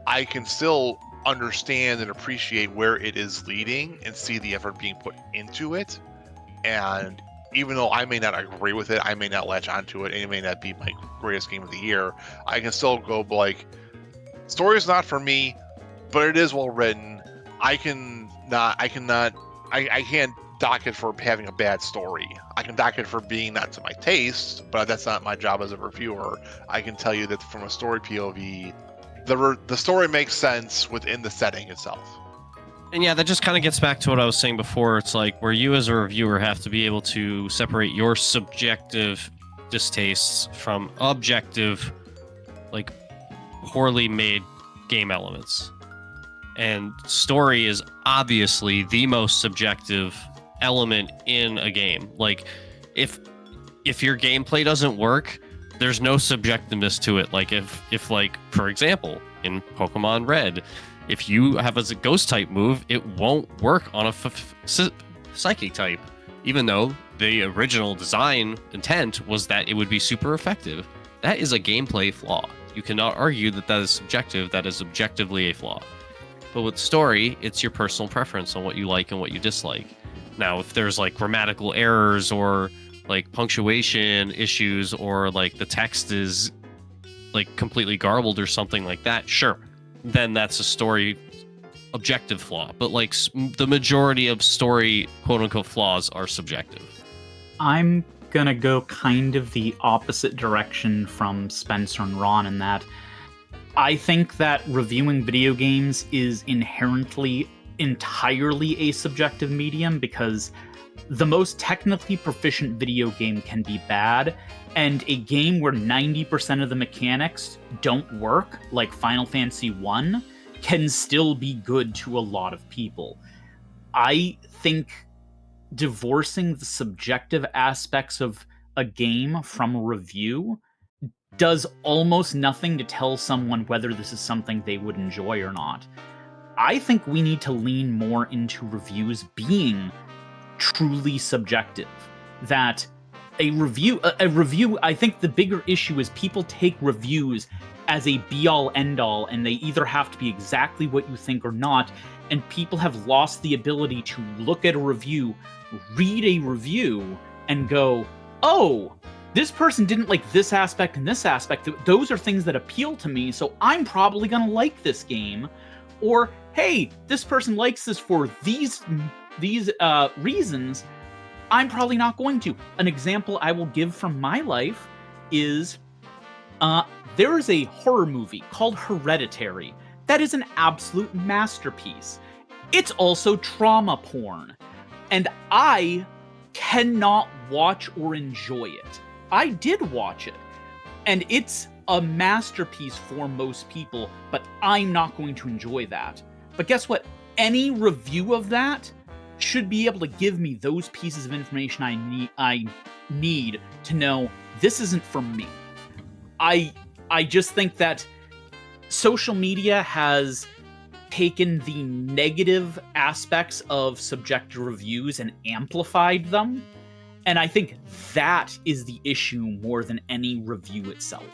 I can still understand and appreciate where it is leading and see the effort being put into it. And even though I may not agree with it, I may not latch onto it, and it may not be my greatest game of the year, I can still go like, story is not for me, but it is well written. I can't dock it for having a bad story. I can dock it for being not to my taste, but that's not my job as a reviewer. I can tell you that from a story POV, the story makes sense within the setting itself. And yeah, that just kind of gets back to what I was saying before. It's like where you as a reviewer have to be able to separate your subjective distastes from objective, like, poorly made game elements. And story is obviously the most subjective element in a game. Like, if your gameplay doesn't work, there's no subjectiveness to it. Like, if like, for example, in Pokemon Red, if you have a ghost type move, it won't work on a psychic type, even though the original design intent was that it would be super effective. That is a gameplay flaw. You cannot argue that is subjective. That is objectively a flaw. But with story, it's your personal preference on what you like and what you dislike. Now, if there's like grammatical errors or like punctuation issues, or like the text is like completely garbled or something like that, sure, then that's a story objective flaw. But like the majority of story quote unquote flaws are subjective. I'm gonna go kind of the opposite direction from Spencer and Ron in that I think that reviewing video games is inherently entirely a subjective medium, because the most technically proficient video game can be bad, and a game where 90% of the mechanics don't work, like Final Fantasy I, can still be good to a lot of people. I think divorcing the subjective aspects of a game from a review does almost nothing to tell someone whether this is something they would enjoy or not. I think we need to lean more into reviews being truly subjective. That a review, I think the bigger issue is people take reviews as a be-all end-all, and they either have to be exactly what you think or not, and people have lost the ability to look at a review, read a review, and go, oh, this person didn't like this aspect and this aspect. Those are things that appeal to me, so I'm probably going to like this game. Or, hey, this person likes this for these reasons, I'm probably not going to. An example I will give from my life is there is a horror movie called Hereditary that is an absolute masterpiece. It's also trauma porn, and I cannot watch or enjoy it. I did watch it, and it's a masterpiece for most people, but I'm not going to enjoy that. But guess what? Any review of that should be able to give me those pieces of information I need to know this isn't for me. I just think that social media has taken the negative aspects of subjective reviews and amplified them. And I think that is the issue more than any review itself.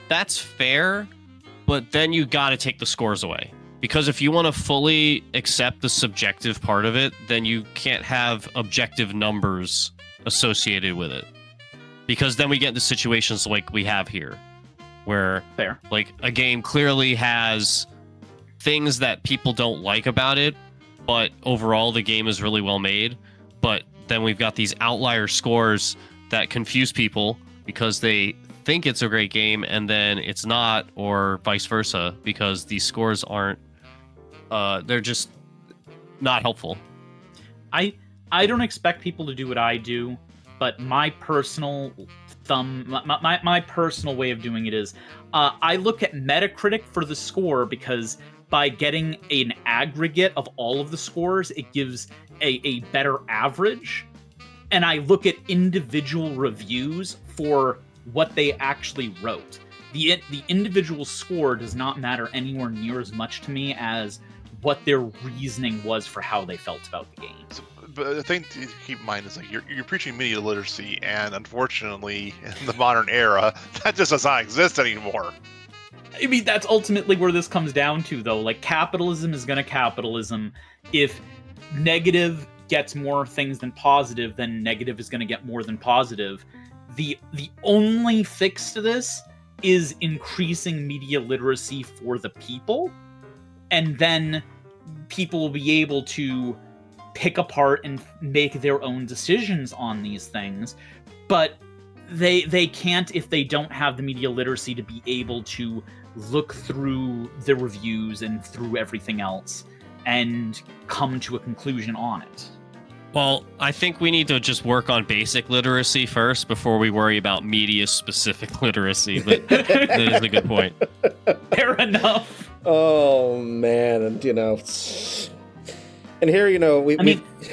That's fair, but then you got to take the scores away. Because if you want to fully accept the subjective part of it, then you can't have objective numbers associated with it. Because then we get into situations like we have here, where Fair. Like a game clearly has things that people don't like about it, but overall the game is really well made. But then we've got these outlier scores that confuse people because they think it's a great game and then it's not, or vice versa, because these scores aren't they're just not helpful. I don't expect people to do what I do, but my personal my personal way of doing it is I look at Metacritic for the score, because by getting an aggregate of all of the scores, it gives a better average. And I look at individual reviews for what they actually wrote. The individual score does not matter anywhere near as much to me as what their reasoning was for how they felt about the game. But the thing to keep in mind is like you're preaching media literacy, and unfortunately, in the modern era, that just does not exist anymore. I mean, that's ultimately where this comes down to, though. Like, capitalism is gonna capitalism. If negative gets more things than positive, then negative is gonna get more than positive. The only fix to this is increasing media literacy for the people, and then people will be able to pick apart and make their own decisions on these things. But they can't if they don't have the media literacy to be able to look through the reviews and through everything else and come to a conclusion on it. Well, I think we need to just work on basic literacy first before we worry about media-specific literacy, but that is a good point. Fair enough. Oh, man, and and here,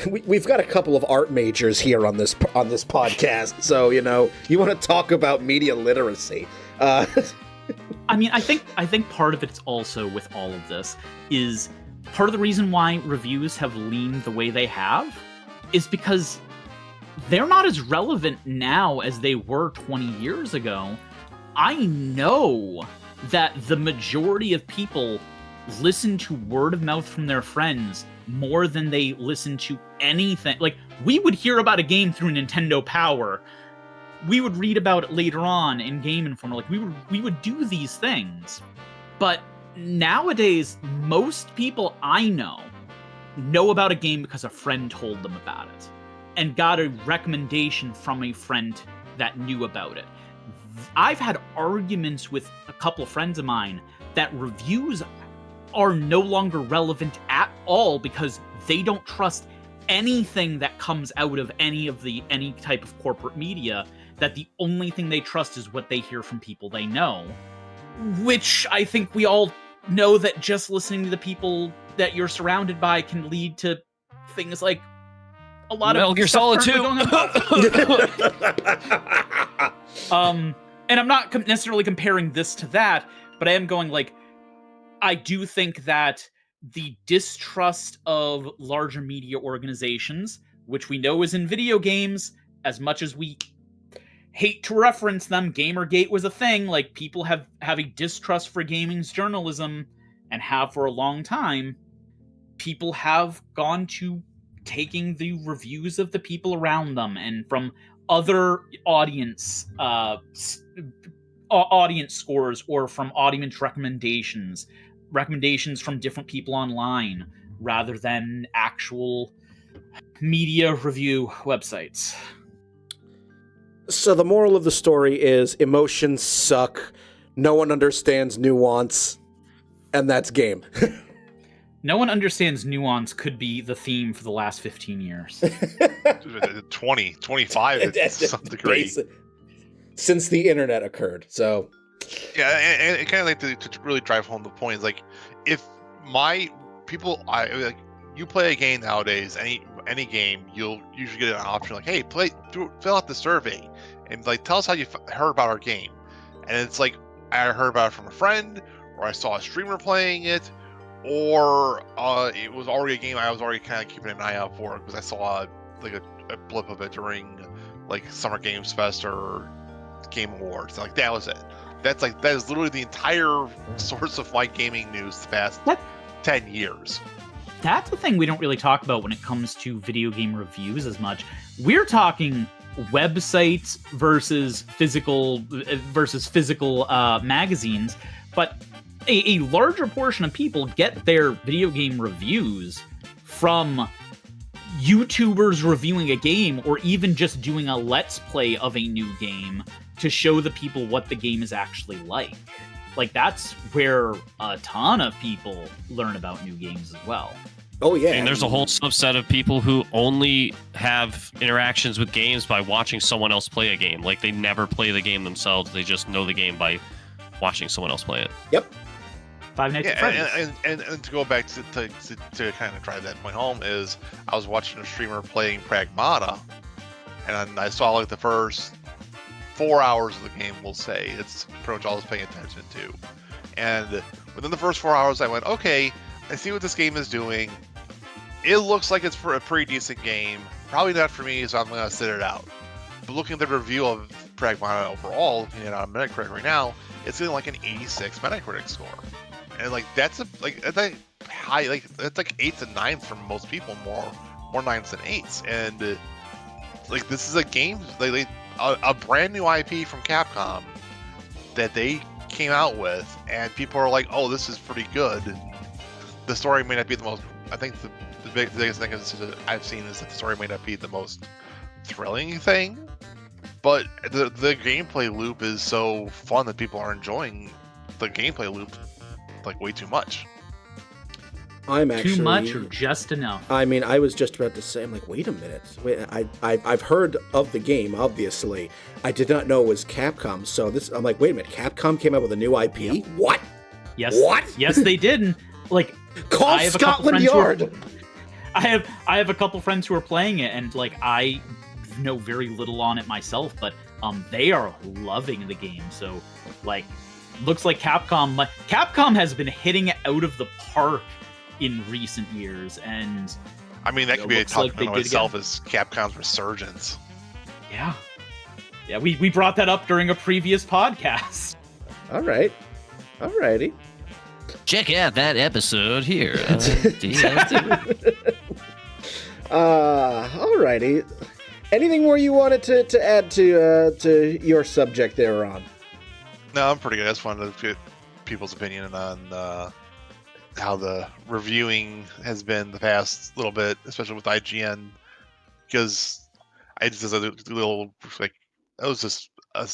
we've got a couple of art majors here on this podcast, so you want to talk about media literacy. I mean, I think part of it's also with all of this is part of the reason why reviews have leaned the way they have is because they're not as relevant now as they were 20 years ago. I know that the majority of people listen to word of mouth from their friends more than they listen to anything. Like, we would hear about a game through Nintendo Power. We would read about it later on in Game Informer. Like, we would do these things. But nowadays, most people I know about a game because a friend told them about it and got a recommendation from a friend that knew about it. I've had arguments with a couple of friends of mine that reviews are no longer relevant at all because they don't trust anything that comes out of any type of corporate media, that the only thing they trust is what they hear from people they know, which I think we all know that just listening to the people that you're surrounded by can lead to things like a lot Metal of Gear Solid 2. And I'm not necessarily comparing this to that, but I am going like, I do think that the distrust of larger media organizations, which we know is in video games, as much as we hate to reference them, Gamergate was a thing. Like, people have a distrust for gaming's journalism, and have for a long time. People have gone to taking the reviews of the people around them and from other audience scores, or from audience recommendations from different people online, rather than actual media review websites. So the moral of the story is emotions suck, no one understands nuance, and that's game. No one understands nuance could be the theme for the last 15 years. 20, 25 to some degree. Since the internet occurred, so... Yeah, and it kind of like to really drive home the point is like, if you play a game nowadays, any game, you'll usually get an option like, hey, fill out the survey and like tell us how you heard about our game. And it's like, I heard about it from a friend, or I saw a streamer playing it, or it was already a game I was already kind of keeping an eye out for because I saw like a blip of it during like Summer Games Fest or Game Awards. Like, that was it. That is literally the entire source of my gaming news the past 10 years. That's the thing we don't really talk about when it comes to video game reviews as much. We're talking websites versus physical magazines, but a larger portion of people get their video game reviews from YouTubers reviewing a game, or even just doing a let's play of a new game to show the people what the game is actually like. Like, that's where a ton of people learn about new games as well. Oh, yeah. And there's a whole subset of people who only have interactions with games by watching someone else play a game. Like, they never play the game themselves. They just know the game by watching someone else play it. Yep. Five Nights at Freddy's. And to go back to kind of drive that point home is, I was watching a streamer playing Pragmata, and I saw like the first 4 hours of the game, we'll say. It's pretty much all I was paying attention to. And within the first 4 hours, I went, okay, I see what this game is doing. It looks like it's for a pretty decent game. Probably not for me, so I'm going to sit it out. But looking at the review of Pragmata overall, looking at it on Metacritic right now, it's getting like an 86 Metacritic score. And like, that's high, like that's like 8s and 9s for most people, more 9s than 8s. And like, this is a game, a brand new IP from Capcom that they came out with, and people are like, oh, this is pretty good. The story may not be the most, I think the biggest thing I've seen is that the story may not be the most thrilling thing, but the gameplay loop is so fun that people are enjoying the gameplay loop like way too much. I'm actually... Too much or just enough? I mean, I was just about to say, I'm like, wait a minute. I've heard of the game, obviously. I did not know it was Capcom, so I'm like, wait a minute, Capcom came out with a new IP? Yep. What? Yes. What? Yes, they did. Like, call Scotland Yard! I have a couple friends who are playing it, and like, I know very little on it myself, but they are loving the game. So like, looks like Capcom has been hitting it out of the park in recent years, and I mean, that could be a topic in itself, is Capcom's resurgence. Yeah, we brought that up during a previous podcast. Alrighty. Check out that episode here. Alrighty. Anything more you wanted to add to your subject there, Ron? No, I'm pretty good. I just wanted to get people's opinion on how the reviewing has been the past little bit, especially with IGN, because I just as a little, like, that was just a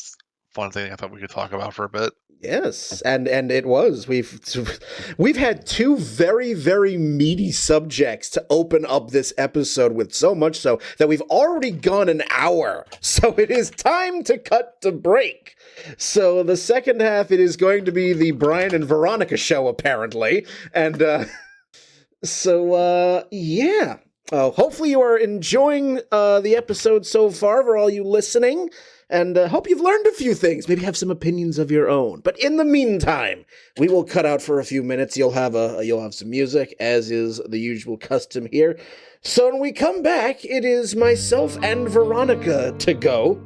fun thing I thought we could talk about for a bit. Yes, and it was. We've had two very, very meaty subjects to open up this episode with, so much so that we've already gone an hour. So it is time to cut to break. So the second half, it is going to be the Brian and Veronica show, apparently. And yeah. Hopefully you are enjoying the episode so far, for all you listening. And hope you've learned a few things, maybe have some opinions of your own. But in the meantime, we will cut out for a few minutes. You'll have some music, as is the usual custom here. So when we come back, it is myself and Veronica to go.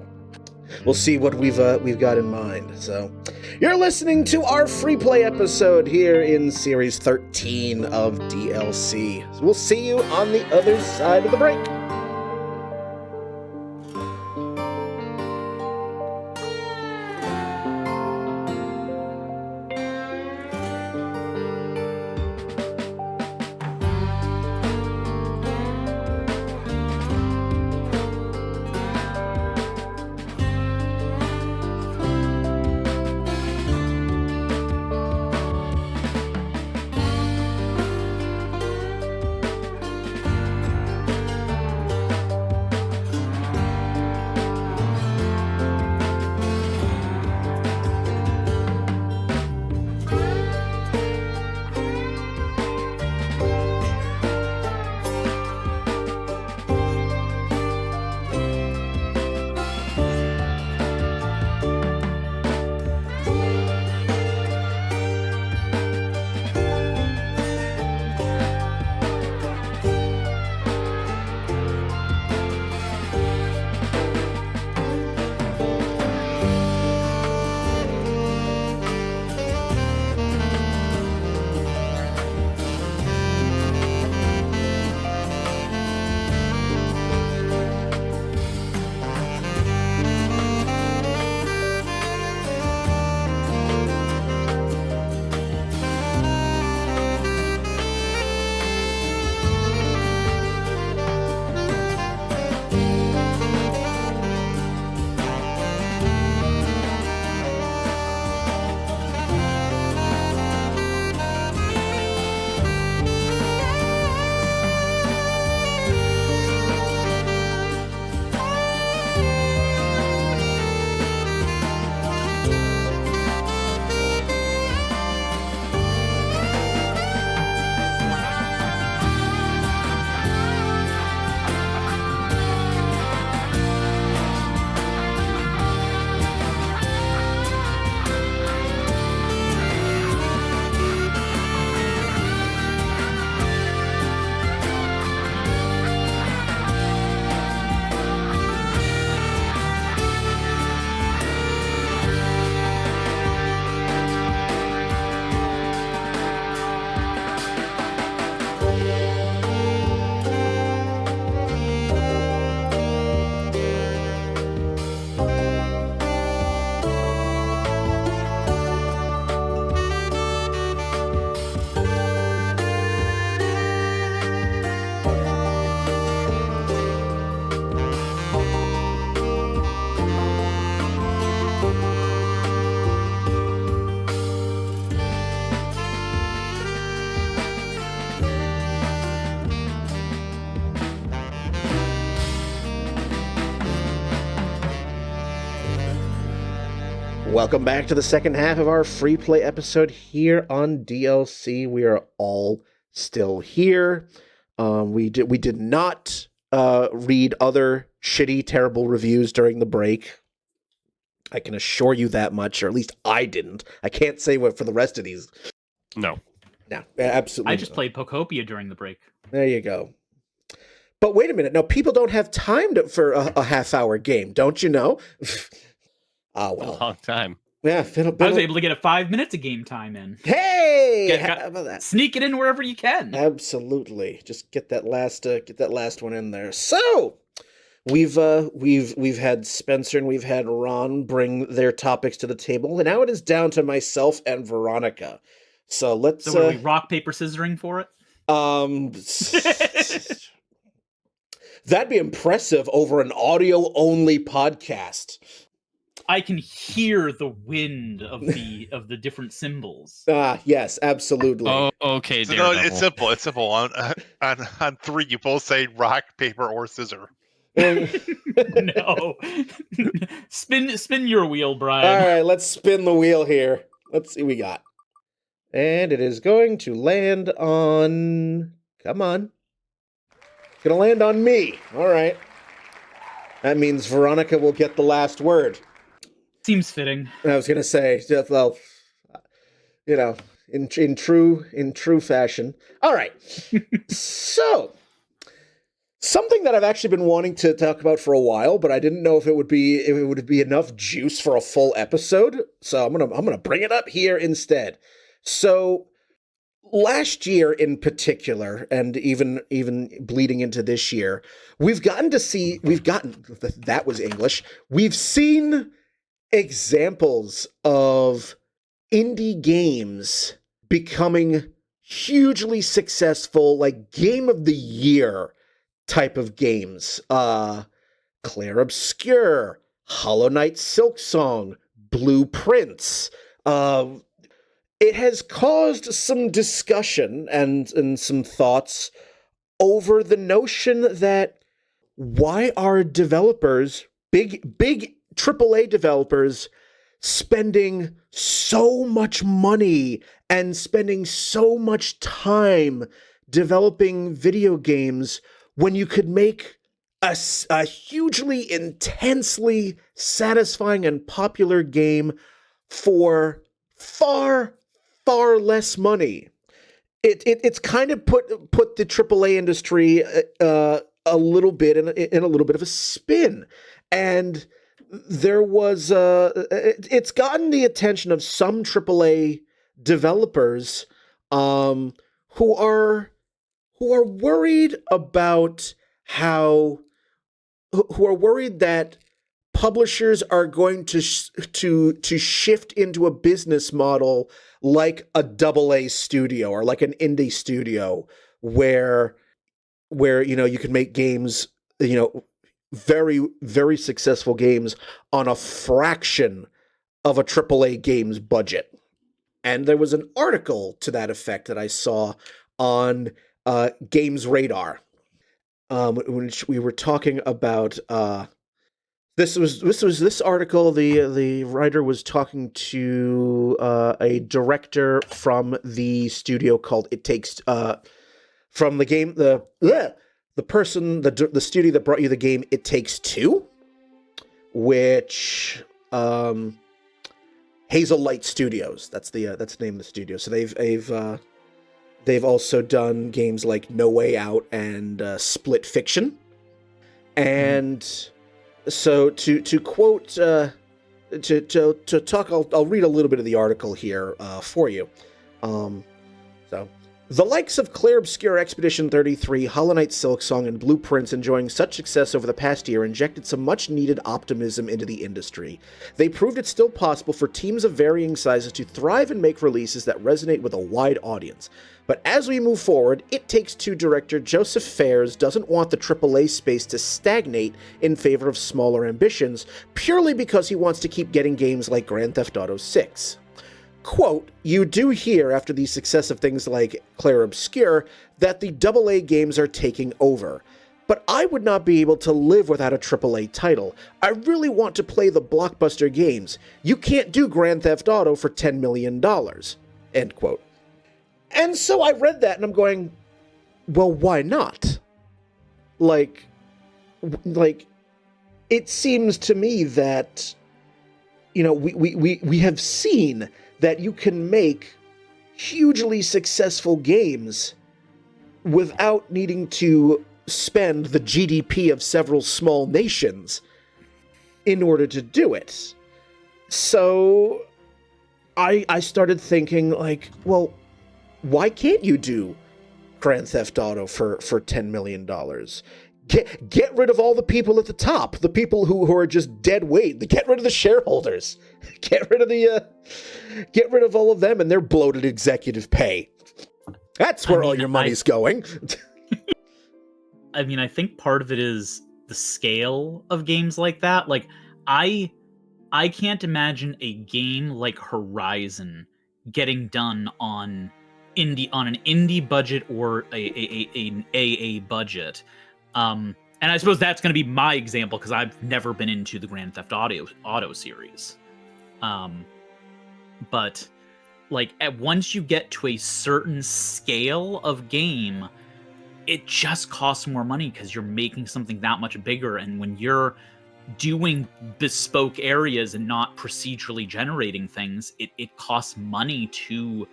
we'll see what we've got in mind. So, you're listening to our free play episode here in Series 13 of DLC. So we'll see you on the other side of the break. Welcome back to the second half of our free play episode here on DLC. We are all still here. We did not read other shitty, terrible reviews during the break. I can assure you that much, or at least I didn't. I can't say what for the rest of these. No. No, absolutely. I just played Pokopia during the break. There you go. But wait a minute. No, people don't have time for a half-hour game, don't you know? A long time. Yeah, I was able to get a 5 minutes of game time in. Hey, how about that? Sneak it in wherever you can. Absolutely, just get that last one in there. So, we've had Spencer and we've had Ron bring their topics to the table, and now it is down to myself and Veronica. So let's. So, are we rock paper scissoring for it? That'd be impressive over an audio-only podcast. I can hear the wind of the different symbols. Yes, absolutely. Oh, okay. So no, it's simple. It's simple. On three, you both say rock, paper, or scissor. No. Spin your wheel, Brian. All right, let's spin the wheel here. Let's see what we got. And it is going to land on... Come on. It's going to land on me. All right. That means Veronica will get the last word. Seems fitting. I was going to say, well, you know, in true fashion. All right. So Something that I've actually been wanting to talk about for a while, but I didn't know if it would be enough juice for a full episode. So I'm gonna bring it up here instead. So last year in particular, and even bleeding into this year, that was English. We've seen examples of indie games becoming hugely successful, like game of the year type of games. Clair Obscur, Hollow Knight Silksong, Blueprints. It has caused some discussion and some thoughts over the notion that why are developers, big AAA developers, spending so much money and spending so much time developing video games when you could make a hugely, intensely satisfying and popular game for far, far less money. It's kind of put the AAA industry a little bit in a little bit of a spin, and there was it's gotten the attention of some AAA developers who are worried about who are worried that publishers are going to shift into a business model like a AA studio or like an indie studio where you can make games, very, very successful games on a fraction of a AAA games budget. And there was an article to that effect that I saw on Games Radar, which we were talking about. This article. The writer was talking to a director from the studio called It Takes. From the game, the studio that brought you the game It Takes Two, which Hazel Light Studios. That's the name of the studio. So they've also done games like No Way Out and Split Fiction. And so to quote to talk, I'll read a little bit of the article here for you. So. The likes of Clair Obscur, Expedition 33, Hollow Knight Silksong, and Blueprints enjoying such success over the past year injected some much-needed optimism into the industry. They proved it's still possible for teams of varying sizes to thrive and make releases that resonate with a wide audience. But as we move forward, It Takes Two director Joseph Fares doesn't want the AAA space to stagnate in favor of smaller ambitions, purely because he wants to keep getting games like Grand Theft Auto 6. Quote, you do hear after the success of things like Clair Obscur that the AA games are taking over. But I would not be able to live without a AAA title. I really want to play the blockbuster games. You can't do Grand Theft Auto for $10 million. End quote. And so I read that and I'm going, well, why not? Like, it seems to me that, we have seen that you can make hugely successful games without needing to spend the GDP of several small nations in order to do it. So I started thinking, like, well, why can't you do Grand Theft Auto for $10 million? Get rid of all the people at the top, the people who are just dead weight. Get rid of the shareholders. Get rid of all of them and their bloated executive pay. That's where all your money's going. I mean, I think part of it is the scale of games like that. Like, I can't imagine a game like Horizon getting done on an indie budget or an AA budget. And I suppose that's going to be my example because I've never been into the Grand Theft Auto series. But like once you get to a certain scale of game, it just costs more money because you're making something that much bigger. And when you're doing bespoke areas and not procedurally generating things, it costs money to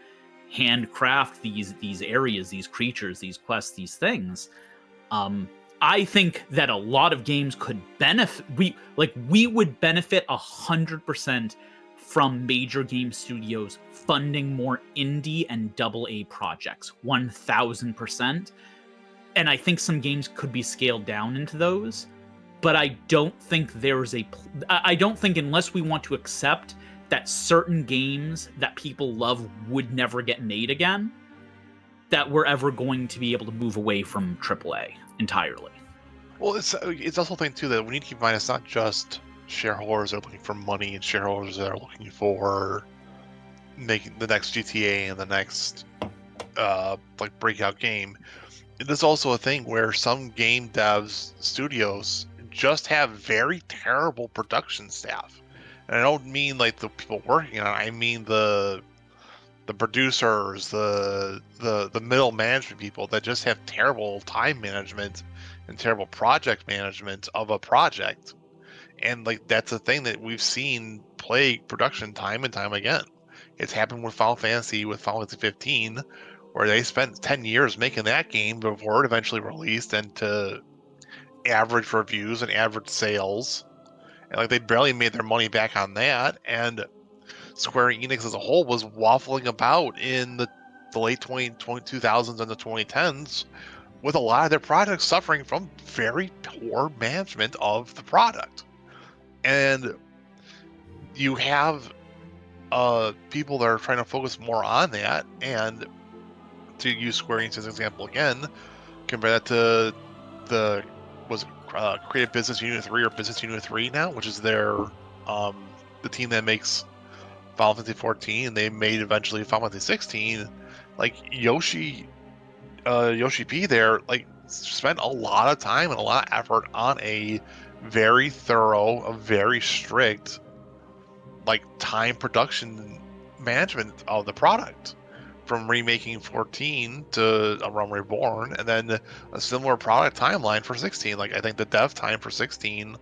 handcraft these areas, these creatures, these quests, these things. I think that a lot of games could benefit. We would benefit 100% from major game studios funding more indie and AA projects, 1000%. And I think some games could be scaled down into those. But I don't think I don't think unless we want to accept that certain games that people love would never get made again, that we're ever going to be able to move away from AAA entirely. Well, it's also a thing too that we need to keep in mind. It's not just shareholders that are looking for money and shareholders that are looking for making the next GTA and the next breakout game. It is also a thing where some game devs studios just have very terrible production staff, and I don't mean like the people working on it. I mean the producers, the middle management people that just have terrible time management and terrible project management of a project. And like that's a thing that we've seen plague production time and time again. It's happened with Final Fantasy 15, where they spent 10 years making that game before it eventually released, and to average reviews and average sales, and like they barely made their money back on that. And Square Enix as a whole was waffling about in the late 2000s and the 2010s with a lot of their projects suffering from very poor management of the product. And you have people that are trying to focus more on that, and to use Square Enix as an example again, compare that to the Creative Business Unit 3 or Business Unit 3 now, which is their the team that makes Final Fantasy 14, and they made eventually Final Fantasy 16. Like Yoshi P there, like spent a lot of time and a lot of effort on a very thorough, a very strict, like time production management of the product, from remaking 14 to A Realm Reborn, and then a similar product timeline for 16. Like I think the dev time for 16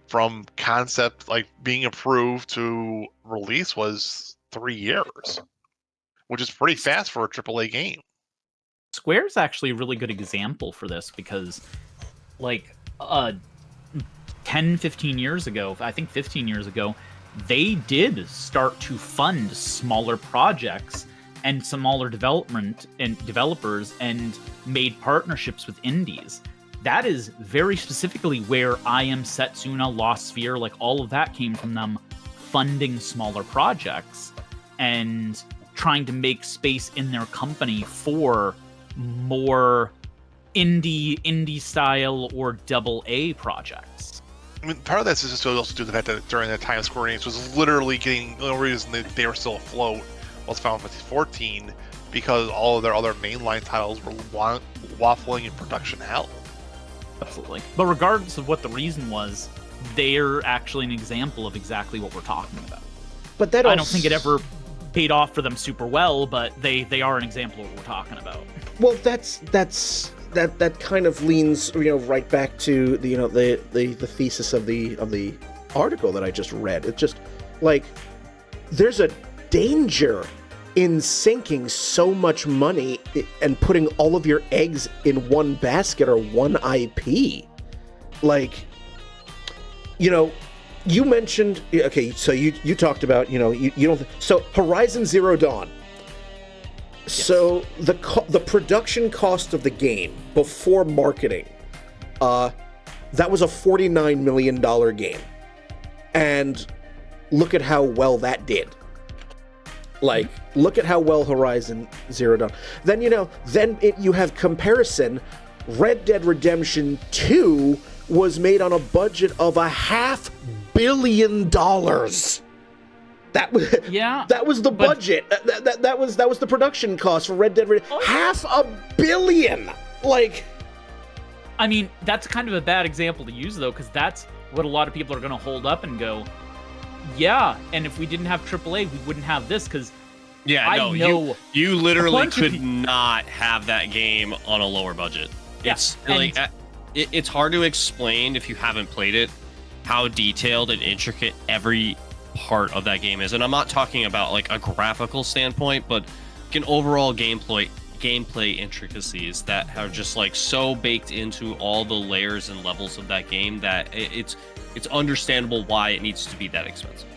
from concept, like being approved to release, was 3 years, which is pretty fast for a AAA game. Square's actually a really good example for this because, like, 10, 15 years ago, I think 15 years ago, they did start to fund smaller projects and smaller development and developers, and made partnerships with indies. That is very specifically where I Am Setsuna, Lost Sphere, like all of that came from them funding smaller projects and trying to make space in their company for more indie style or AA projects. I mean, part of this is just also due to the fact that during that time, Square Enix was literally getting, the only reason they were still afloat was Final Fantasy 14, because all of their other mainline titles were waffling in production hell. Absolutely. But regardless of what the reason was, they're actually an example of exactly what we're talking about. But that I don't think it ever paid off for them super well, but they are an example of what we're talking about. Well, that kind of leans, right back to the thesis of the article that I just read. It's just like there's a danger in sinking so much money and putting all of your eggs in one basket or one IP. Like, you mentioned, okay, so you talked about, you don't, so Horizon Zero Dawn. Yes. So the production cost of the game before marketing, that was a $49 million game. And look at how well that did. Like, look at how well Horizon Zero Dawn. Then, you have comparison. Red Dead Redemption 2 was made on a budget of $500 million. That was the budget. That was the production cost for Red Dead Redemption. $500 million. Like, I mean, that's kind of a bad example to use though, because that's what a lot of people are going to hold up and go, yeah, and if we didn't have AAA, we wouldn't have this, because you literally could not have that game on a lower budget. Yeah. It's like it's hard to explain if you haven't played it how detailed and intricate every part of that game is. And I'm not talking about like a graphical standpoint, but an overall gameplay gameplay intricacies that are just like so baked into all the layers and levels of that game that it's understandable why it needs to be that expensive.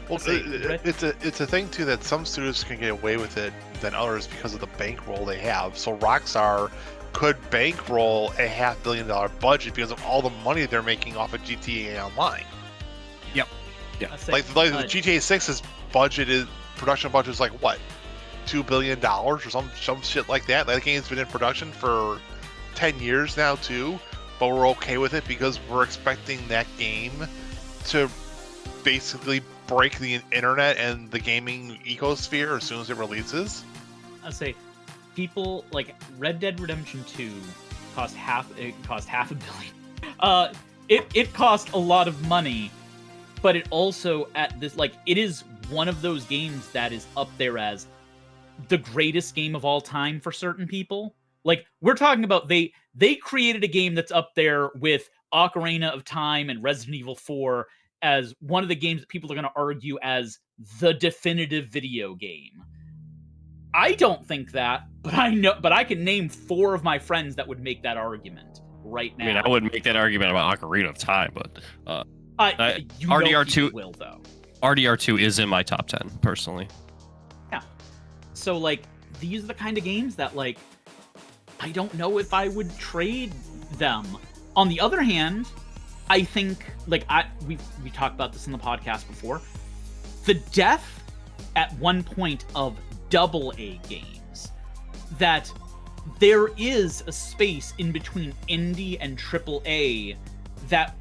Well, it's a thing too that some studios can get away with it than others because of the bankroll they have. So Rockstar could bankroll a $500 million budget because of all the money they're making off of GTA Online. Yep. Yeah. Like the GTA 6's production budget is like what, $2 billion or some shit like that. That game's been in production for 10 years now too, but we're okay with it because we're expecting that game to basically break the internet and the gaming ecosphere as soon as it releases. I'll say, people like Red Dead Redemption 2 cost half a billion. It cost a lot of money, but it also it is one of those games that is up there as the greatest game of all time for certain people. Like, we're talking about they created a game that's up there with Ocarina of Time and Resident Evil 4 as one of the games that people are going to argue as the definitive video game. I don't think that, but I can name 4 of my friends that would make that argument right now. I mean, I wouldn't make that argument about Ocarina of Time, but RDR2 will, though. RDR2 is in my top 10 personally. Yeah. So like, these are the kind of games that like I don't know if I would trade them. On the other hand, I think like we talked about this in the podcast before. The death at one point of AA games, that there is a space in between indie and AAA that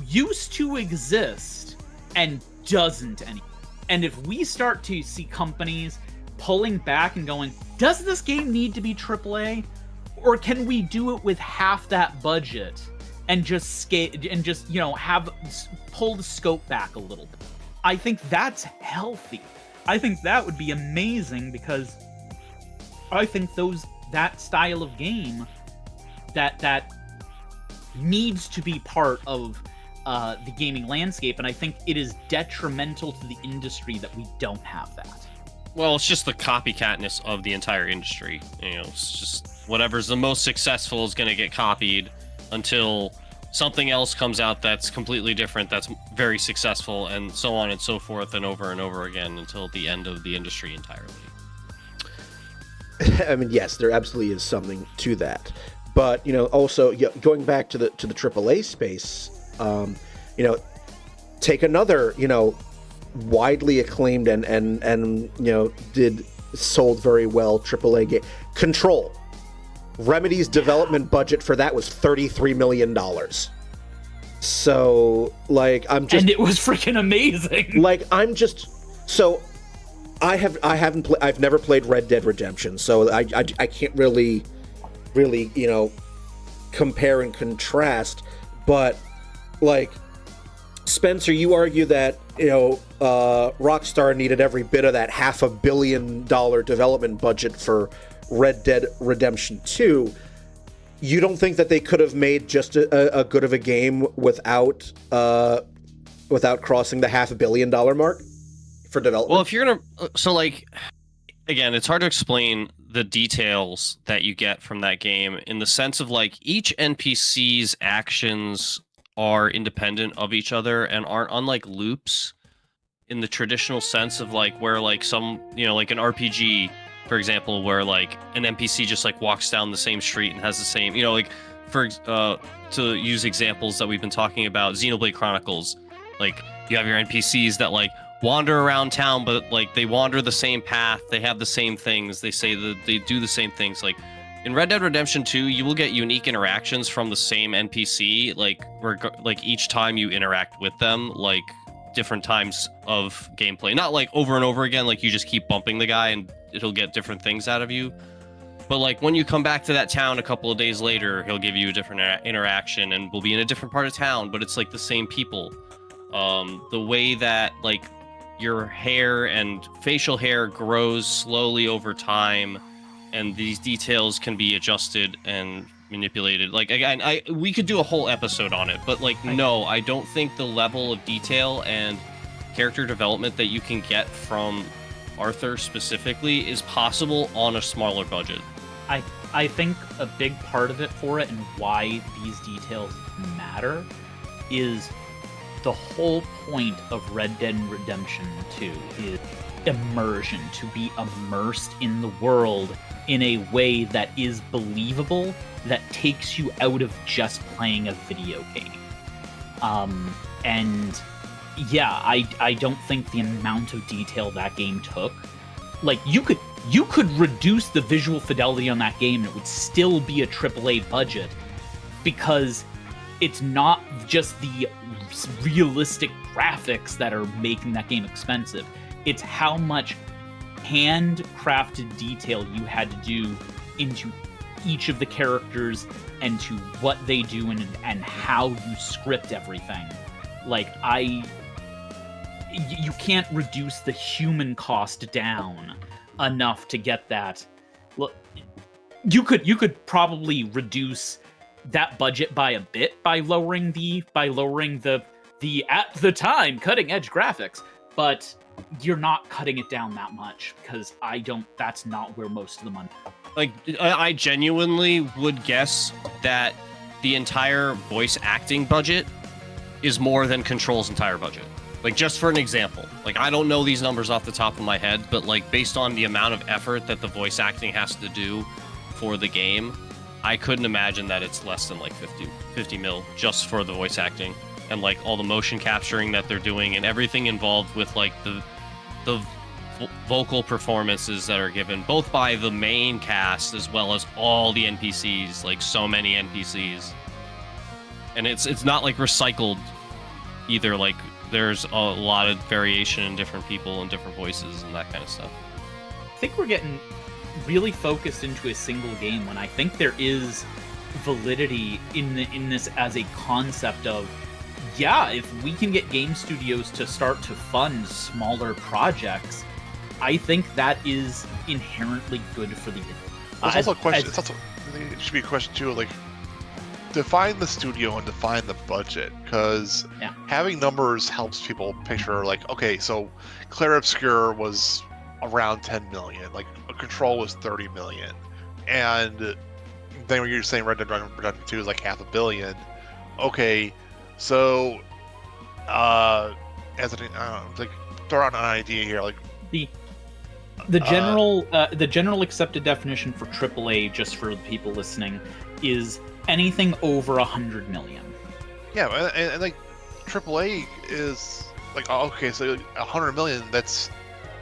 used to exist and doesn't anymore. And if we start to see companies pulling back and going, does this game need to be AAA, or can we do it with half that budget and just pull the scope back a little bit? I think that's healthy. I think that would be amazing, because I think that style of game that needs to be part of the gaming landscape, and I think it is detrimental to the industry that we don't have that. Well, it's just the copycatness of the entire industry. It's just whatever's the most successful is going to get copied until something else comes out that's completely different, that's very successful, and so on and so forth, and over again until the end of the industry entirely. I mean, yes, there absolutely is something to that. But, also going back to the AAA space, take another, widely acclaimed and sold very well AAA game, Control. Remedy's development budget for that was $33 million. So, like, and it was freaking amazing. Like, I've never played Red Dead Redemption, so I can't really, compare and contrast. But, like, Spencer, you argue that, Rockstar needed every bit of that $500 million development budget for Red Dead Redemption 2. You don't think that they could have made just a good of a game without crossing the $500 million mark for development? Well, if you're gonna, so like, again, it's hard to explain the details that you get from that game in the sense of like each NPC's actions are independent of each other and aren't unlike loops in the traditional sense of like where like some, like an RPG, for example, where like an NPC just like walks down the same street and has the same, to use examples that we've been talking about, Xenoblade Chronicles, like you have your NPCs that like wander around town, but like they wander the same path, they have the same things, they say that they do the same things. Like in Red Dead Redemption 2, you will get unique interactions from the same NPC, like each time you interact with them, like different times of gameplay, not like over and over again, like you just keep bumping the guy and it'll get different things out of you. But like when you come back to that town a couple of days later, he'll give you a different interaction and we'll be in a different part of town, but it's like the same people. The way that like your hair and facial hair grows slowly over time, and these details can be adjusted and manipulated. Like again, we could do a whole episode on it, but like no, I don't think the level of detail and character development that you can get from Arthur specifically is possible on a smaller budget. I think a big part of it for it and why these details matter is the whole point of Red Dead Redemption 2 is immersion, to be immersed in the world in a way that is believable, that takes you out of just playing a video game. And yeah, I don't think the amount of detail that game took, like you could reduce the visual fidelity on that game and it would still be a AAA budget, because it's not just the realistic graphics that are making that game expensive. It's how much handcrafted detail you had to do into each of the characters and to what they do and how you script everything. Like, you can't reduce the human cost down enough to get that. Look, you could probably reduce that budget by a bit by lowering the at the time cutting edge graphics, but you're not cutting it down that much, because that's not where most of the money. Like, I genuinely would guess that the entire voice acting budget is more than Control's entire budget. Like, just for an example, like, I don't know these numbers off the top of my head, but like, based on the amount of effort that the voice acting has to do for the game, I couldn't imagine that it's less than like 50 mil just for the voice acting and like all the motion capturing that they're doing and everything involved with like the vocal performances that are given both by the main cast as well as all the NPCs, like so many NPCs. And it's not like recycled either, like there's a lot of variation in different people and different voices and that kind of stuff. I think we're getting really focused into a single game when I think there is validity in this as a concept of, yeah, if we can get game studios to start to fund smaller projects, I think that is inherently good for the. There's also a question. It should be a question too. Like, define the studio and define the budget, because having numbers helps people picture. Like, okay, so Clair Obscur was around 10 million. Like, Control was 30 million, and then when you're saying Red Dead Redemption 2 is like $500 million. Okay, so as an, I don't know, like, throw out an idea here, like the general accepted definition for AAA, just for the people listening, is anything over 100 million. Yeah, and like AAA is like, okay, so 100 million. That's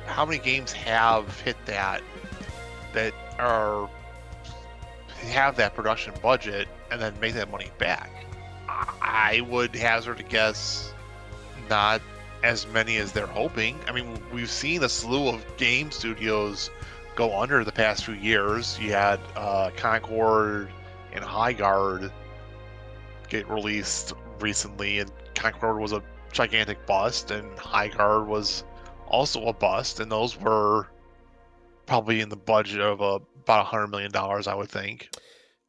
how many games have hit that have that production budget and then make that money back. I would hazard a guess not as many as they're hoping. I mean, we've seen a slew of game studios go under the past few years. You had Concord and Highguard get released recently, and Concord was a gigantic bust, and Highguard was also a bust, and those were probably in the budget of about $100 million, I would think.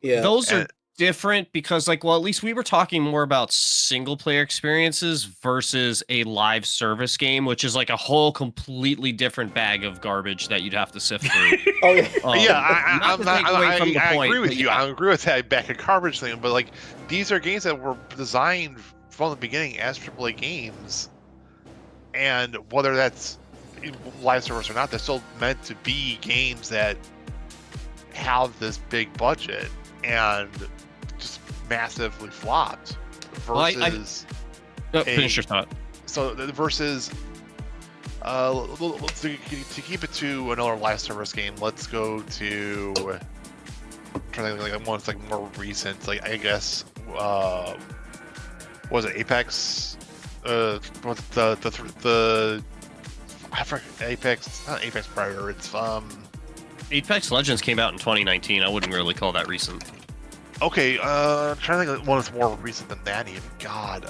Yeah, those are different because, like, well, at least we were talking more about single player experiences versus a live service game, which is like a whole completely different bag of garbage that you'd have to sift through. Oh yeah, I agree with you. I agree with that bag of garbage thing, but like, these are games that were designed from the beginning as AAA games, and whether that's live service or not, they're still meant to be games that have this big budget and just massively flopped versus finish your thought. So versus to keep it to another live service game, let's go to, I'm trying to think, like one that's like more recent, like, I guess was it Apex? I forget, Apex, not Apex Predator, it's Apex Legends came out in 2019. I wouldn't really call that recent. Okay, I'm trying to think of one that's more recent than that even. God,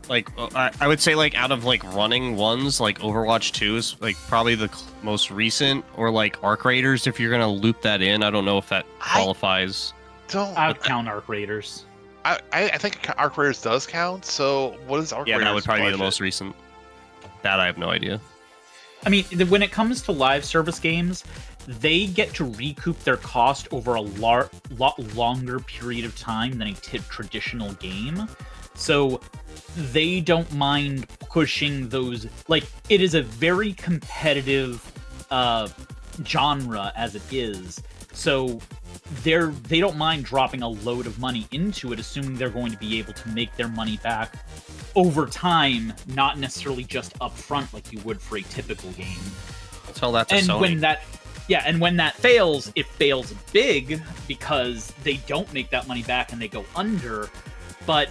like, I would say, like, out of like running ones, like Overwatch 2 is like probably the most recent, or like Arc Raiders if you're gonna loop that in. I don't know if that qualifies. I would count Arc Raiders. I think Arc Raiders does count. So what is Arc Raiders? Yeah, that would probably budget? be the most recent. That I have no idea. I mean, when it comes to live service games, they get to recoup their cost over a lot longer period of time than a traditional game. So they don't mind pushing those. Like, it is a very competitive genre as it is. So they don't mind dropping a load of money into it, assuming they're going to be able to make their money back over time, not necessarily just upfront like you would for a typical game. Tell that to And Sony. when that fails, it fails big because they don't make that money back and they go under. But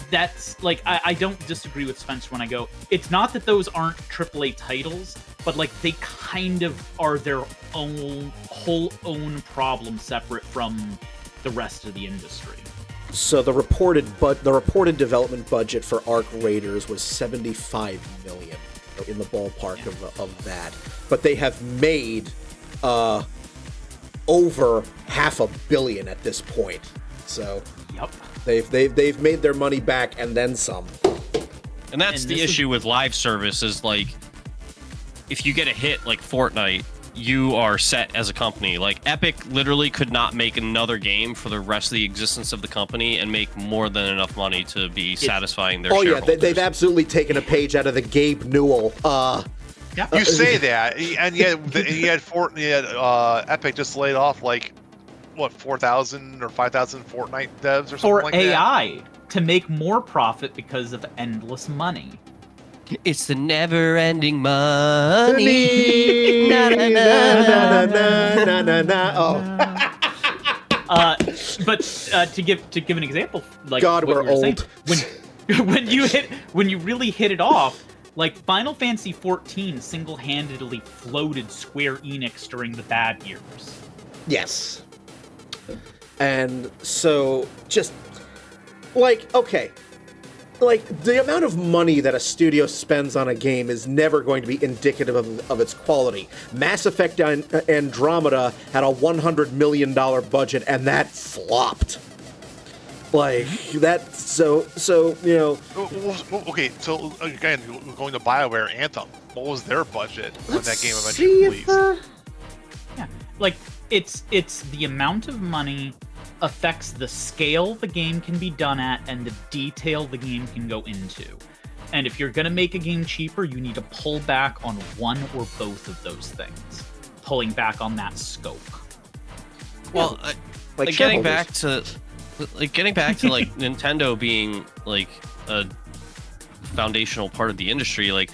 that's like, I don't disagree with Spencer when I go, it's not that those aren't AAA titles, but like they kind of are their whole own problem separate from the rest of the industry. So the reported development budget for Arc Raiders was $75 million, in the ballpark of that. But they have made over $500 million at this point. So Yep. they've made their money back and then some. And that's the issue with live service is like, if you get a hit like Fortnite, you are set as a company. Like Epic literally could not make another game for the rest of the existence of the company and make more than enough money to be satisfying their shareholders. Yeah, they've absolutely taken a page out of the Gabe Newell. You say that, and yet Epic just laid off like what 4,000 or 5,000 Fortnite devs or something Or like AI to make more profit because of endless money. It's the never-ending money. Na, na, na, na, na, na. Oh. But to give an example, like God, what we're we were saying, old. when you really hit it off, like Final Fantasy XIV single-handedly floated Square Enix during the bad years. Yes. And so, just, like, okay. Like, the amount of money that a studio spends on a game is never going to be indicative of its quality. Mass Effect Andromeda had a $100 million budget, and that flopped. Like, that, so you know... Okay, so again, going to BioWare, Anthem, what was their budget when that game eventually released? Yeah, like, it's the amount of money affects the scale the game can be done at and the detail the game can go into. And if you're going to make a game cheaper, you need to pull back on one or both of those things. Pulling back on that scope. Well, like getting back to like Nintendo being like a foundational part of the industry, like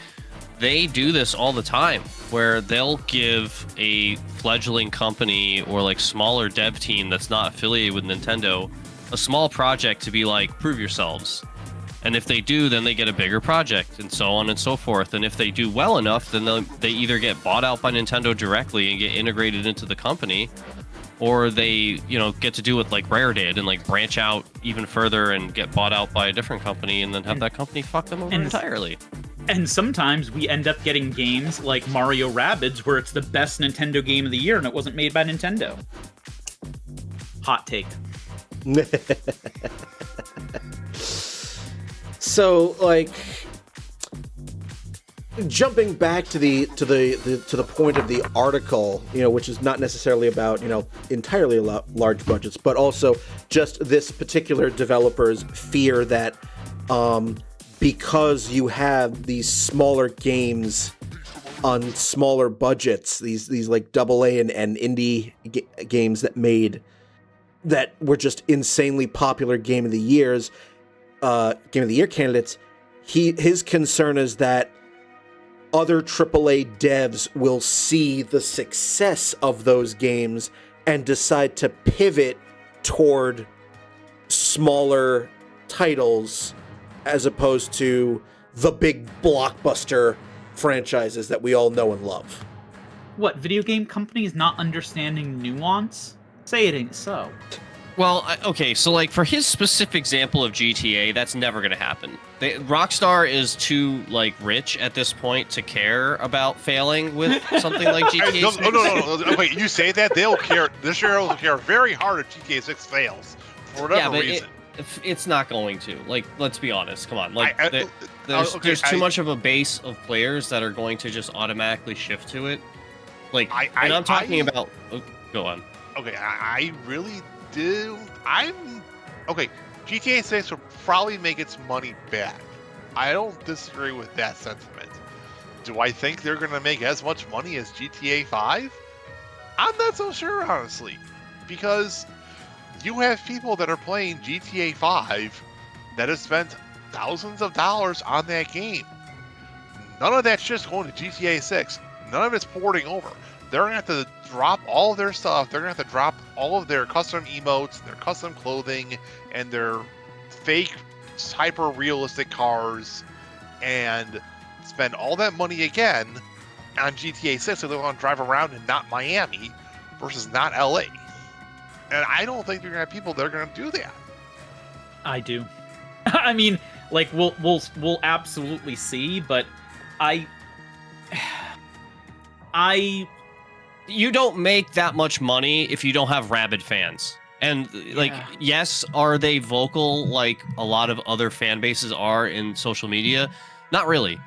they do this all the time where they'll give a fledgling company or like smaller dev team that's not affiliated with Nintendo a small project to be like, prove yourselves. And if they do, then they get a bigger project and so on and so forth. And if they do well enough, then they either get bought out by Nintendo directly and get integrated into the company, or they, get to do what like Rare did and like branch out even further and get bought out by a different company and then have that company fuck them over entirely. And sometimes we end up getting games like Mario Rabbids where it's the best Nintendo game of the year and it wasn't made by Nintendo. Hot take. So, like, jumping back to the point of the article, which is not necessarily about entirely large budgets, but also just this particular developer's fear that because you have these smaller games on smaller budgets, these like AA and indie games that were just insanely popular game of the year candidates, his concern is that other AAA devs will see the success of those games and decide to pivot toward smaller titles as opposed to the big blockbuster franchises that we all know and love. What, video game companies not understanding nuance? Say it ain't so. Well, okay, so like for his specific example of GTA, that's never going to happen. Rockstar is too like rich at this point to care about failing with something like GTA. No. Wait, you say that they'll care. The shareholders will care very hard if GTA 6 fails for whatever reason. It's not going to. Like, let's be honest. Come on. Like, there's too much of a base of players that are going to just automatically shift to it. Like, and I'm talking about. Oh, go on. Okay, I really do. Okay. GTA 6 will probably make its money back. I don't disagree with that sentiment. Do I think they're going to make as much money as GTA 5? I'm not so sure, honestly, because you have people that are playing GTA 5 that have spent thousands of dollars on that game. None of that shit's going to GTA 6. None of it's porting over. They're going to have to drop all of their stuff. They're going to have to drop all of their custom emotes, their custom clothing, and their fake, hyper-realistic cars, and spend all that money again on GTA 6 so they want to drive around in not Miami versus not LA. And I don't think you're going to have people that are going to do that. I do. I mean, like, we'll absolutely see, but you don't make that much money if you don't have rabid fans. And like, yes, are they vocal like a lot of other fan bases are in social media? Not really.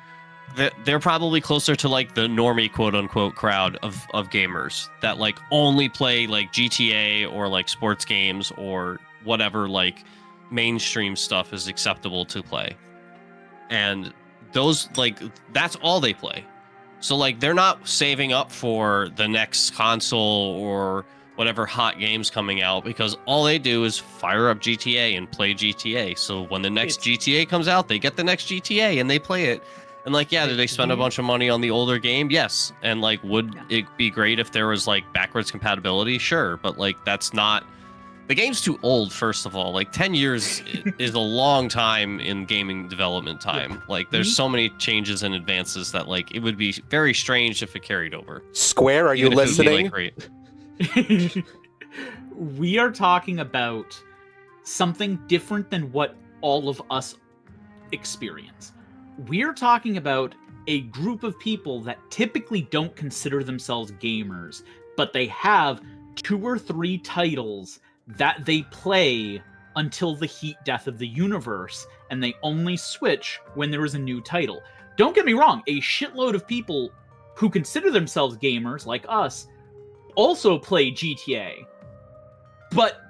They're probably closer to like the normie quote unquote crowd of gamers that like only play like GTA or like sports games or whatever like mainstream stuff is acceptable to play. And those like, that's all they play. So like, they're not saving up for the next console or whatever hot games coming out, because all they do is fire up GTA and play GTA. So when the next GTA comes out, they get the next GTA and they play it. And like, yeah, did they spend a bunch of money on the older game? Yes. And like, would it be great if there was like backwards compatibility? Sure. But like, that's not, the game's too old, first of all. Like 10 years is a long time in gaming development time. Like there's so many changes and advances that like, it would be very strange if it carried over. Square, are you listening? We are talking about something different than what all of us experience. We're talking about a group of people that typically don't consider themselves gamers, but they have 2 or 3 titles that they play until the heat death of the universe, and they only switch when there is a new title. Don't get me wrong, a shitload of people who consider themselves gamers, like us, also play GTA, but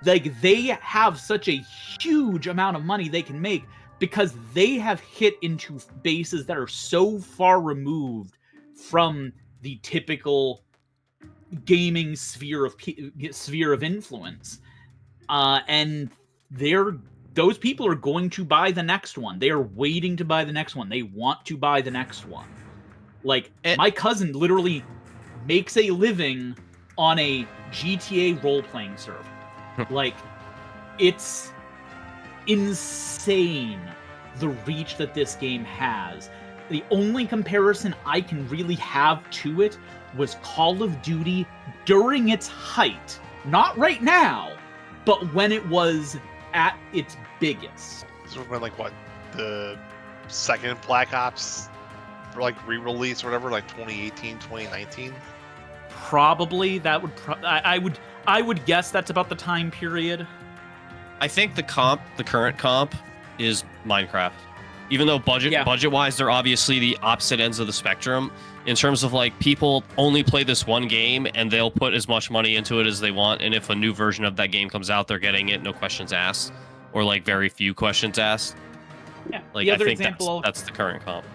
like they have such a huge amount of money they can make because they have hit into bases that are so far removed from the typical gaming sphere of influence, and those people are going to buy the next one. They are waiting to buy the next one. They want to buy the next one. Like my cousin literally makes a living on a GTA role-playing server. Like, it's insane the reach that this game has. The only comparison I can really have to it was Call of Duty during its height. Not right now, but when it was at its biggest. This was when, like, what, the second Black Ops, like, re-release or whatever, like 2018, 2019? Probably that would. I would guess that's about the time period. I think the current comp, is Minecraft. Even though budget-wise, they're obviously the opposite ends of the spectrum. In terms of like, people only play this one game and they'll put as much money into it as they want. And if a new version of that game comes out, they're getting it, no questions asked, or like very few questions asked. Yeah. Like, I think that's the current comp.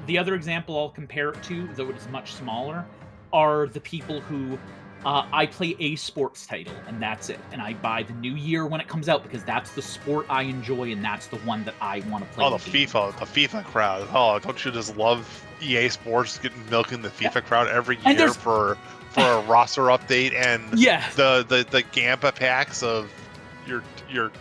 The other example I'll compare it to, though it is much smaller, are the people who I play a sports title and that's it, and I buy the new year when it comes out because that's the sport I enjoy and that's the one that I want to play. Oh, the FIFA crowd. Oh, don't you just love EA Sports milking the FIFA crowd every year for a roster update and the Gampa packs of your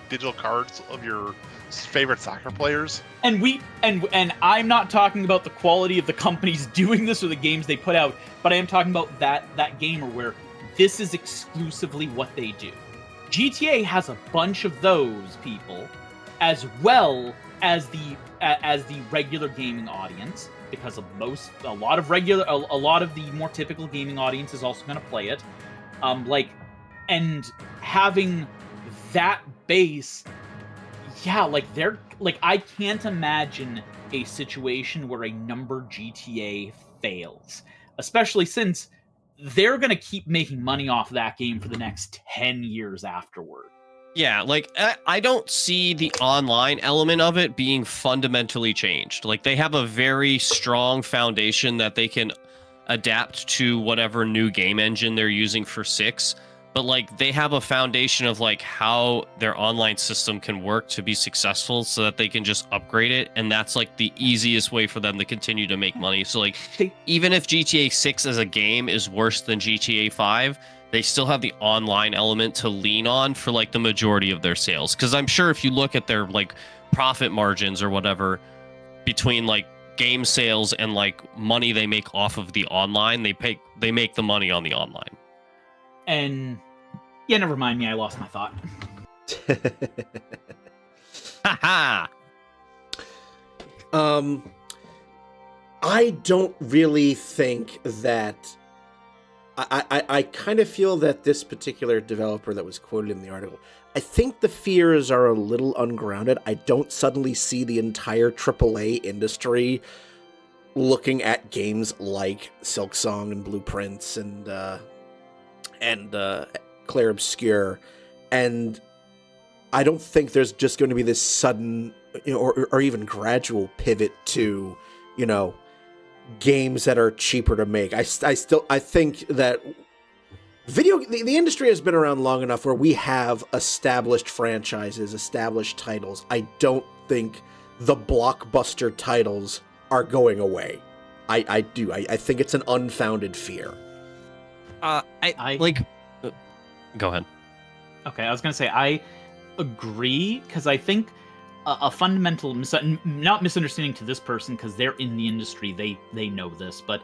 digital cards of your favorite soccer players? And I'm not talking about the quality of the companies doing this or the games they put out, but I am talking about that gamer where this is exclusively what they do. GTA has a bunch of those people, as well as the regular gaming audience, because a lot of the more typical gaming audience is also going to play it. And having that base, I can't imagine a situation where a numbered GTA fails, especially since they're going to keep making money off that game for the next 10 years afterward. Yeah, like I don't see the online element of it being fundamentally changed. Like they have a very strong foundation that they can adapt to whatever new game engine they're using for 6, but like they have a foundation of like how their online system can work to be successful so that they can just upgrade it, and that's like the easiest way for them to continue to make money. So like even if GTA 6 as a game is worse than GTA 5, they still have the online element to lean on for like the majority of their sales. Because I'm sure if you look at their like profit margins or whatever between like game sales and like money they make off of the online, they make the money on the online. And yeah, never mind me, I lost my thought. Haha. I don't really think that I kind of feel that this particular developer that was quoted in the article, I think the fears are a little ungrounded. I don't suddenly see the entire AAA industry looking at games like Silksong and Blueprints and Clair Obscur, and I don't think there's just going to be this sudden, or even gradual pivot to, games that are cheaper to make. I think that the industry has been around long enough where we have established franchises, established titles. I don't think the blockbuster titles are going away. I do. I think it's an unfounded fear. Go ahead. Okay, I was going to say, I agree, because I think a fundamental, not misunderstanding to this person, because they're in the industry, they know this, but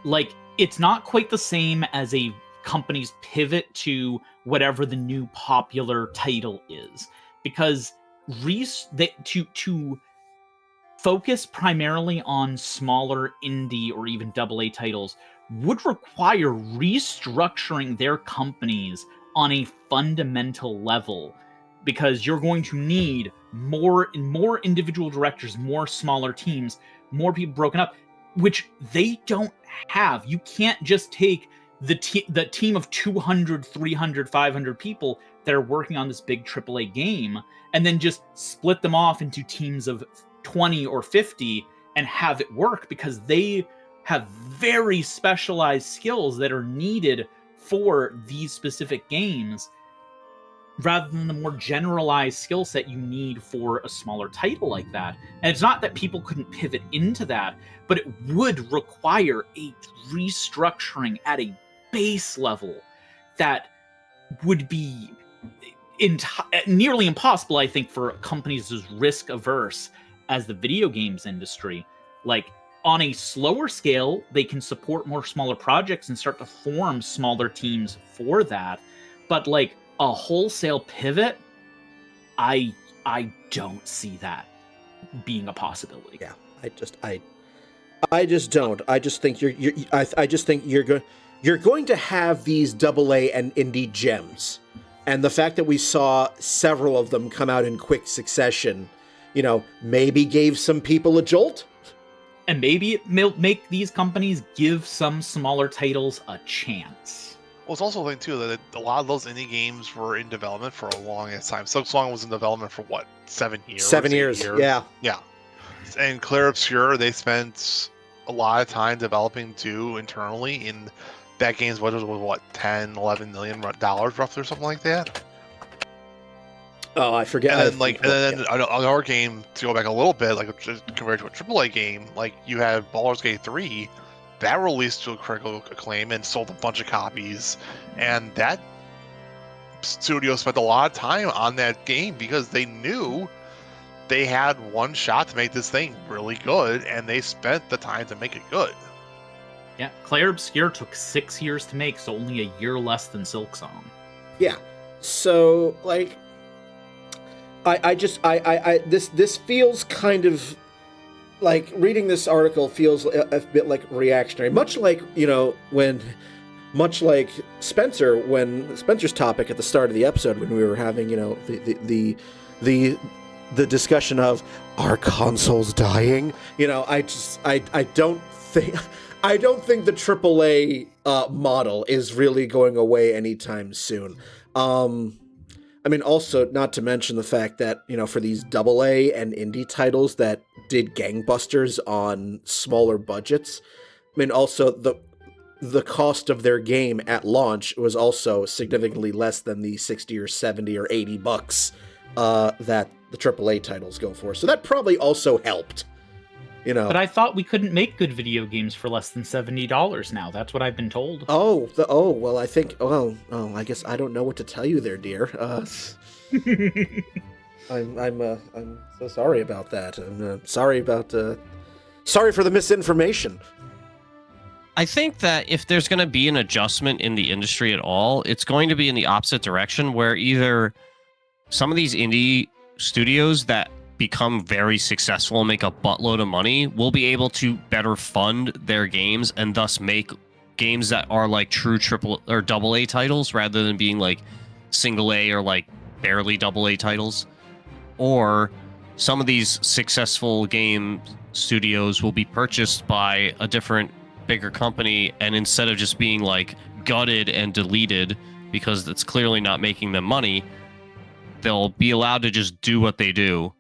like, it's not quite the same as a company's pivot to whatever the new popular title is, because to focus primarily on smaller indie or even AA titles would require restructuring their companies on a fundamental level, because you're going to need more individual directors, more smaller teams, more people broken up, which they don't have. You can't just take the team of 200, 300, 500 people that are working on this big AAA game and then just split them off into teams of 20 or 50 and have it work, because they have very specialized skills that are needed for these specific games, rather than the more generalized skill set you need for a smaller title like that. And it's not that people couldn't pivot into that, but it would require a restructuring at a base level that would be nearly impossible, I think, for companies as risk averse as the video games industry. Like, on a slower scale, they can support more smaller projects and start to form smaller teams for that. But like a wholesale pivot, I don't see that being a possibility. Yeah, I just don't. I just think you're going to have these AA and indie gems, and the fact that we saw several of them come out in quick succession, maybe gave some people a jolt. And maybe it will make these companies give some smaller titles a chance. Well, it's also a thing, too, that a lot of those indie games were in development for a long time. Silksong was in development for, 7 years? 7 years, yeah. Yeah. And Clair Obscur, they spent a lot of time developing, too, internally. And that game's budget was, $10, $11 million roughly, or something like that? Oh, I forget. And then, another game, to go back a little bit, just compared to a AAA game, you had Baldur's Gate 3, that released to a critical acclaim and sold a bunch of copies, and that studio spent a lot of time on that game because they knew they had one shot to make this thing really good, and they spent the time to make it good. Yeah, Clair Obscur took 6 years to make, so only a year less than Silksong. Yeah, so this feels kind of like, reading this article feels a bit like reactionary, much like Spencer, when Spencer's topic at the start of the episode, when we were having the discussion of, are consoles dying? I don't think the AAA model is really going away anytime soon. I mean, also, not to mention the fact that, for these AA and indie titles that did gangbusters on smaller budgets, I mean, also, the cost of their game at launch was also significantly less than the 60 or 70 or 80 bucks that the AAA titles go for. So that probably also helped. But I thought we couldn't make good video games for less than $70 now. That's what I've been told. Well, I think. I guess I don't know what to tell you there, dear. I'm so sorry about that. I'm sorry for the misinformation. I think that if there's going to be an adjustment in the industry at all, it's going to be in the opposite direction, where either some of these indie studios that become very successful and make a buttload of money will be able to better fund their games and thus make games that are like true triple or double A titles rather than being like single A or like barely double A titles. Or some of these successful game studios will be purchased by a different bigger company, and instead of just being like gutted and deleted because it's clearly not making them money, they'll be allowed to just do what they do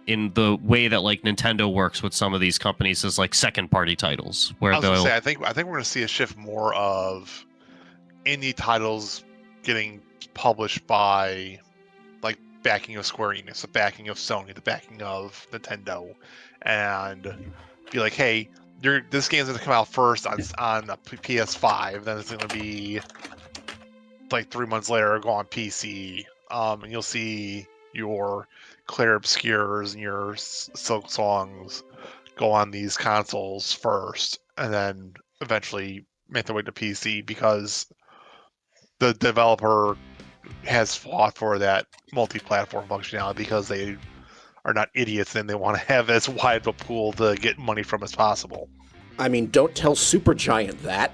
in the way that like Nintendo works with some of these companies as like second party titles, where they'll I think we're going to see a shift more of indie titles getting published by like backing of Square Enix, the backing of Sony, the backing of Nintendo, and be like, hey, this game's going to come out first on the PS5, then it's going to be like 3 months later go on PC, and you'll see your Claire Obscures and your Silk Songs go on these consoles first, and then eventually make their way to PC because the developer has fought for that multi-platform functionality because they are not idiots and they want to have as wide of a pool to get money from as possible. I mean, don't tell Supergiant that.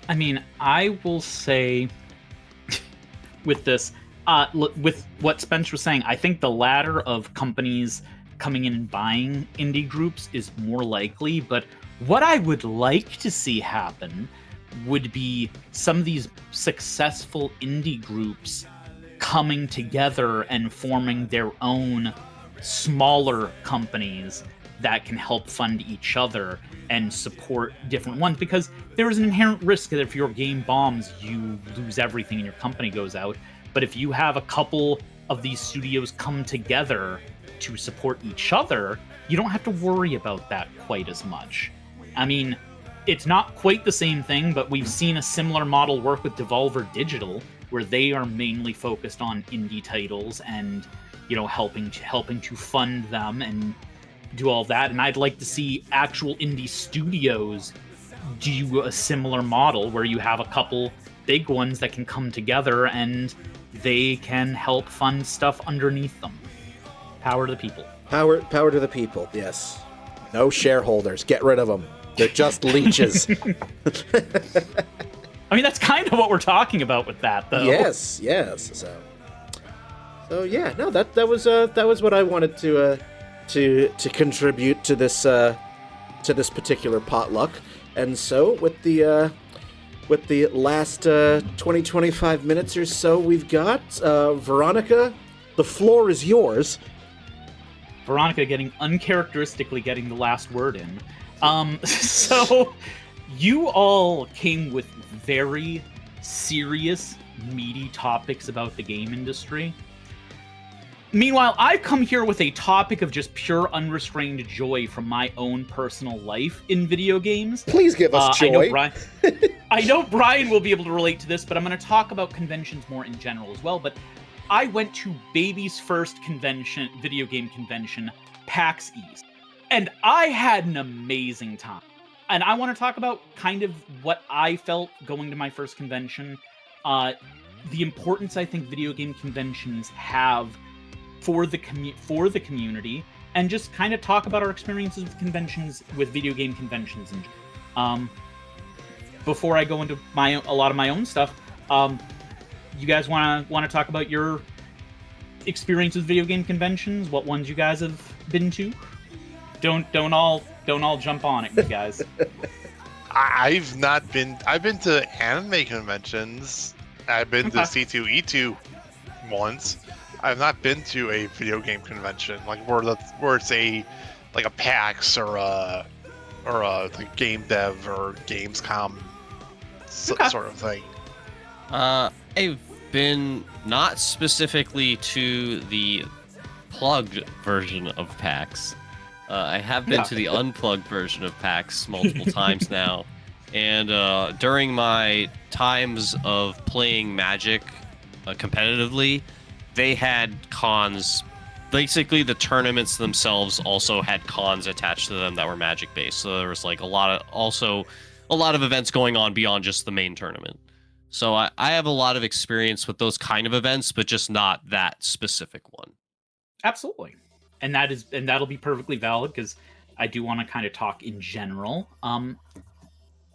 I mean, I will say with this, with what Spencer was saying, I think the latter of companies coming in and buying indie groups is more likely, but what I would like to see happen would be some of these successful indie groups coming together and forming their own smaller companies that can help fund each other and support different ones, because there is an inherent risk that if your game bombs, you lose everything and your company goes out. But if you have a couple of these studios come together to support each other, you don't have to worry about that quite as much. I mean, it's not quite the same thing, but we've seen a similar model work with Devolver Digital, where they are mainly focused on indie titles and, helping to fund them and do all that. And I'd like to see actual indie studios do a similar model where you have a couple big ones that can come together and they can help fund stuff underneath them. Power to the people. Power to the people, yes. No shareholders. Get rid of them. They're just leeches. I mean, that's kind of what we're talking about with that, though. Yes. So yeah, no, that was what I wanted to contribute to this particular potluck. And so with the last 20-25 minutes or so we've got, Veronica, the floor is yours. Veronica uncharacteristically getting the last word in. So you all came with very serious, meaty topics about the game industry. Meanwhile, I've come here with a topic of just pure unrestrained joy from my own personal life in video games. Please give us joy. I know Brian will be able to relate to this, but I'm going to talk about conventions more in general as well. But I went to baby's first convention, video game convention, PAX East, and I had an amazing time. And I want to talk about kind of what I felt going to my first convention, the importance I think video game conventions have for the community, and just kind of talk about our experiences with video game conventions. And before I go into a lot of my own stuff, you guys want to talk about your experience with video game conventions? What ones you guys have been to? Don't all jump on it, you guys. I've not been. I've been to anime conventions. I've been to C2E2 once. I've not been to a video game convention like where it's a like a PAX or a like game dev or Gamescom sort of thing. I've been not specifically to the plugged version of PAX. I have been to the unplugged version of PAX multiple times now. And during my times of playing Magic competitively, they had cons. Basically, the tournaments themselves also had cons attached to them that were Magic based. So there was like a lot of events going on beyond just the main tournament. So I have a lot of experience with those kind of events, but just not that specific one. Absolutely. And that'll be perfectly valid, because I do want to kind of talk in general.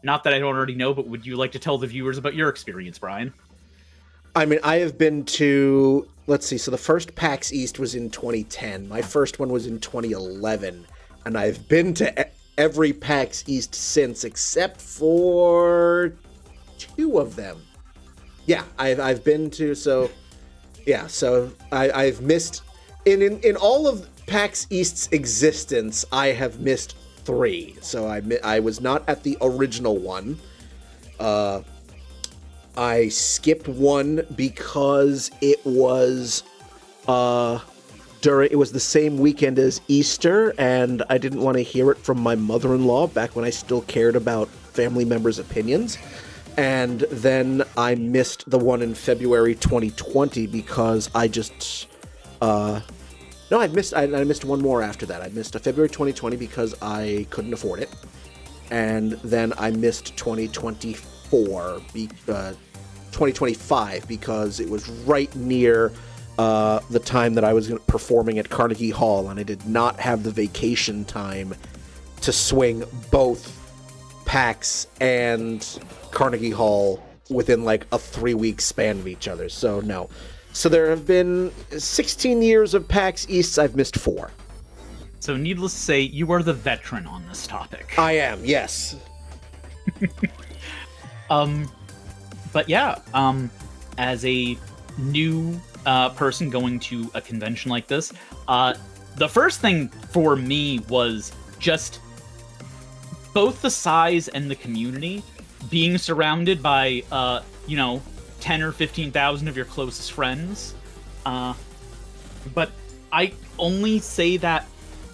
Not that I don't already know, but would you like to tell the viewers about your experience, Brian? I mean, I have been to, let's see, so the first PAX East was in 2010. My first one was in 2011. And I've been to every PAX East since, except for 2 of them. Yeah, I've been to, so, yeah, so I've missed, in all of PAX East's existence, I have missed 3. So I was not at the original one. I skipped one because it was it was the same weekend as Easter, and I didn't want to hear it from my mother-in-law back when I still cared about family members' opinions. And then I missed the one in February 2020 because I just no, I missed one more after that. I missed a February 2020 because I couldn't afford it. And then I missed 2025 because it was right near the time that I was performing at Carnegie Hall, and I did not have the vacation time to swing both PAX and Carnegie Hall within like a 3-week span of each other. So no. So there have been 16 years of PAX Easts. I've missed 4. So needless to say, you are the veteran on this topic. I am, yes. But yeah, as a new person going to a convention like this, the first thing for me was just both the size and the community, being surrounded by, 10 or 15,000 of your closest friends. But I only say that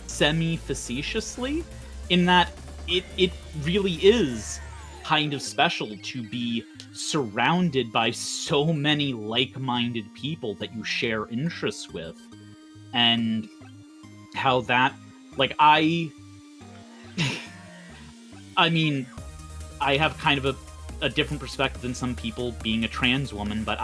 semi-facetiously, in that it really is kind of special to be surrounded by so many like-minded people that you share interests with. And how that, like, I mean, I have kind of a different perspective than some people, being a trans woman, but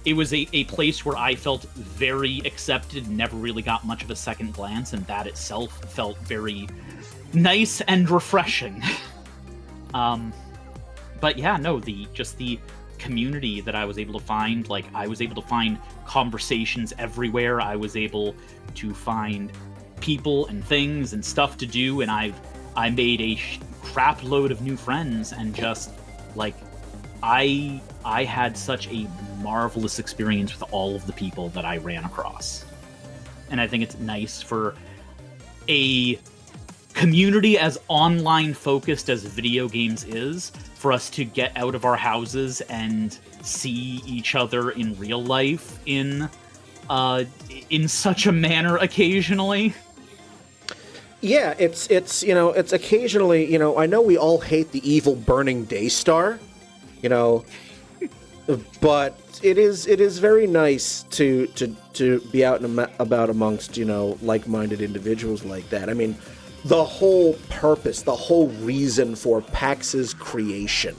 it was a place where I felt very accepted, never really got much of a second glance, and that itself felt very nice and refreshing. But yeah, no, the community that I was able to find, like, I was able to find conversations everywhere. I was able to find people and things and stuff to do, and I made a crap load of new friends, and just, like, I had such a marvelous experience with all of the people that I ran across. And I think it's nice for a community as online focused as video games is, for us to get out of our houses and see each other in real life in such a manner occasionally. Yeah, it's occasionally, I know we all hate the evil burning Daystar, but it is very nice to be out and about amongst, like-minded individuals like that. I mean, the whole purpose, the whole reason for PAX's creation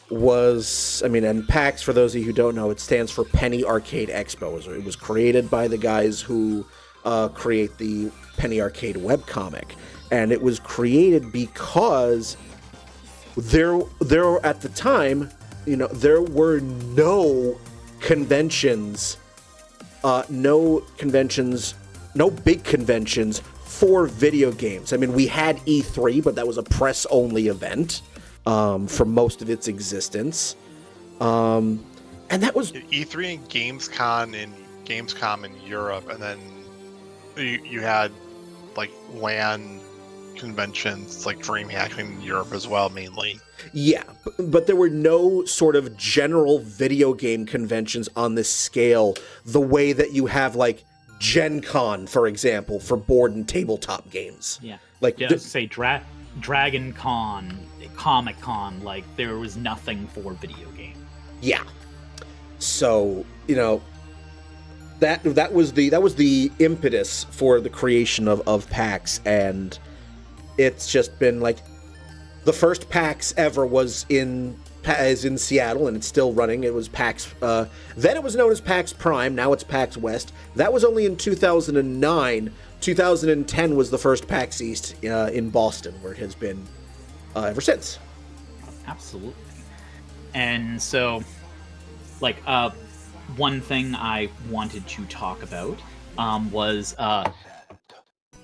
was, and PAX, for those of you who don't know, it stands for Penny Arcade Expo. It was created by the guys who create the Penny Arcade webcomic, and it was created because there at the time, there were no big conventions for video games. I mean, we had E3, but that was a press-only event. for most of its existence. And that was E3 and Gamescom in Europe, and then you had like LAN conventions like DreamHack in Europe as well, mainly. Yeah, but there were no sort of general video game conventions on this scale the way that you have like Gen Con, for example, for board and tabletop games. Yeah. Like Say Dragon Con, Comic Con, like there was nothing for video game. Yeah. So, you know, that was the impetus for the creation of PAX, and it's just been like the first PAX ever was in Seattle, and it's still running. It was PAX. Then it was known as PAX Prime. Now it's PAX West. That was only in 2009. 2010 was the first PAX East in Boston, where it has been ever since. Absolutely. And so, like, one thing I wanted to talk about was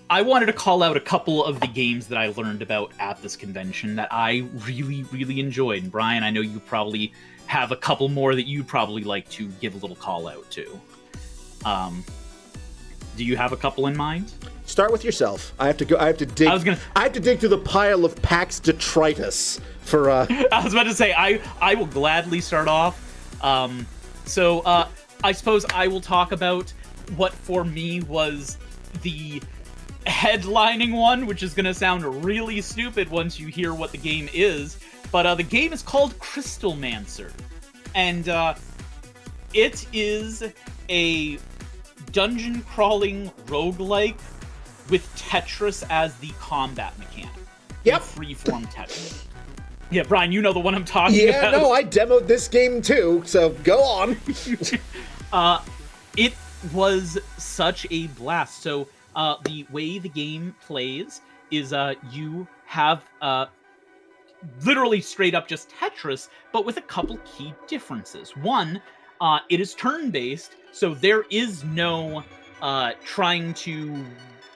I wanted to call out a couple of the games that I learned about at this convention that I really, really enjoyed. And Brian, I know you probably have a couple more that you'd probably like to give a little call out to. Do you have a couple in mind? Start with yourself. I have to dig. I have to dig through the pile of PAX detritus for. I was about to say I will gladly start off. So I suppose I will talk about what for me was the headlining one, which is going to sound really stupid once you hear what the game is. But the game is called Crystalmancer, and it is a dungeon crawling roguelike with Tetris as the combat mechanic. Yep. Freeform Tetris. Yeah, Brian, you know the one I'm talking Yeah, about. no, I demoed this game too, so go on. It was such a blast. So the way the game plays is you have literally straight up just Tetris, but with a couple key differences. One, it is turn-based, so there is no trying to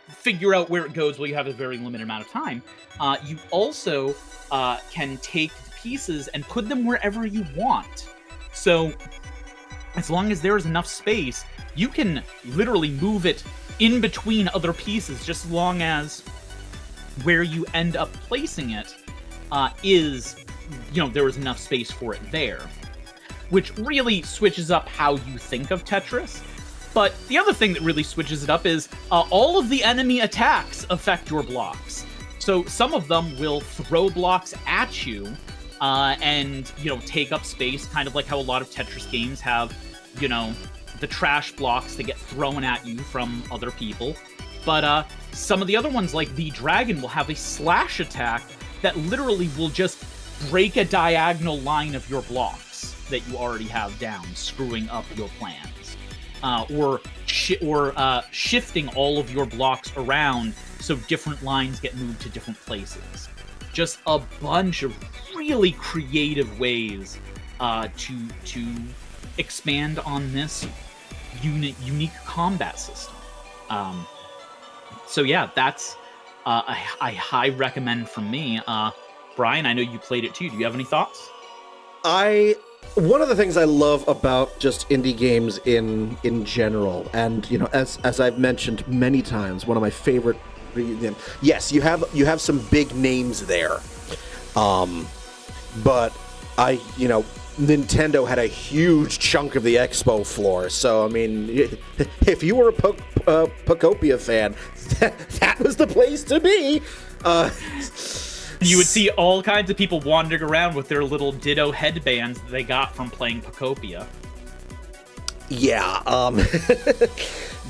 figure out where it goes while you have a very limited amount of time. You also can take the pieces and put them wherever you want. So as long as there is enough space, you can literally move it in between other pieces, just as long as where you end up placing it is, there is enough space for it there. Which really switches up how you think of Tetris. But the other thing that really switches it up is all of the enemy attacks affect your blocks. So some of them will throw blocks at you and, take up space, kind of like how a lot of Tetris games have, the trash blocks that get thrown at you from other people. But some of the other ones, like the dragon, will have a slash attack that literally will just break a diagonal line of your blocks that you already have down, screwing up your plans. Or shifting all of your blocks around so different lines get moved to different places. Just a bunch of really creative ways to expand on this unique combat system. So yeah, that's a high recommend from me. Brian, I know you played it too. Do you have any thoughts? One of the things I love about just indie games in general, and as I've mentioned many times, one of my favorite. Yes, you have some big names there, but Nintendo had a huge chunk of the expo floor. So I mean, if you were a Pocopia fan, that was the place to be. You would see all kinds of people wandering around with their little Ditto headbands that they got from playing Pocopia. Yeah,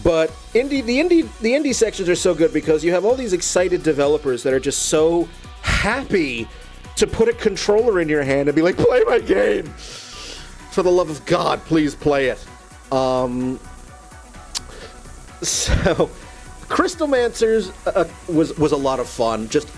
but the indie sections are so good because you have all these excited developers that are just so happy to put a controller in your hand and be like, play my game! For the love of God, please play it. So, Crystalmancers was a lot of fun. Just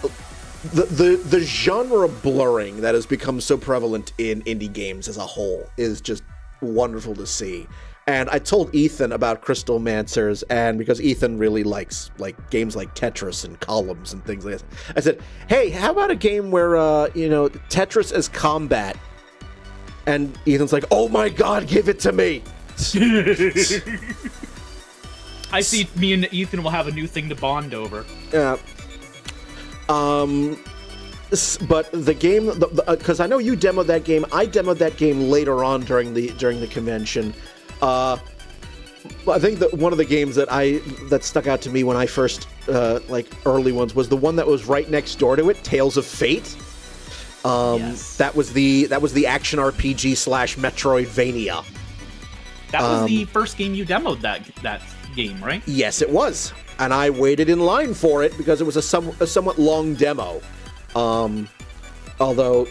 the genre blurring that has become so prevalent in indie games as a whole is just wonderful to see. And I told Ethan about Crystal Mancers, and because Ethan really likes games like Tetris and Columns and things like that, I said, "Hey, how about a game where Tetris as combat?" And Ethan's like, "Oh my God, give it to me!" I see. Me and Ethan will have a new thing to bond over. Yeah. But the game, because I know you demoed that game, I demoed that game later on during the convention. I think that one of the games that stuck out to me when I first early ones was the one that was right next door to it, Tales of Fate. Yes. That was the action RPG / Metroidvania. That was the first game you demoed that game, right? Yes, it was, and I waited in line for it because it was a somewhat long demo. Although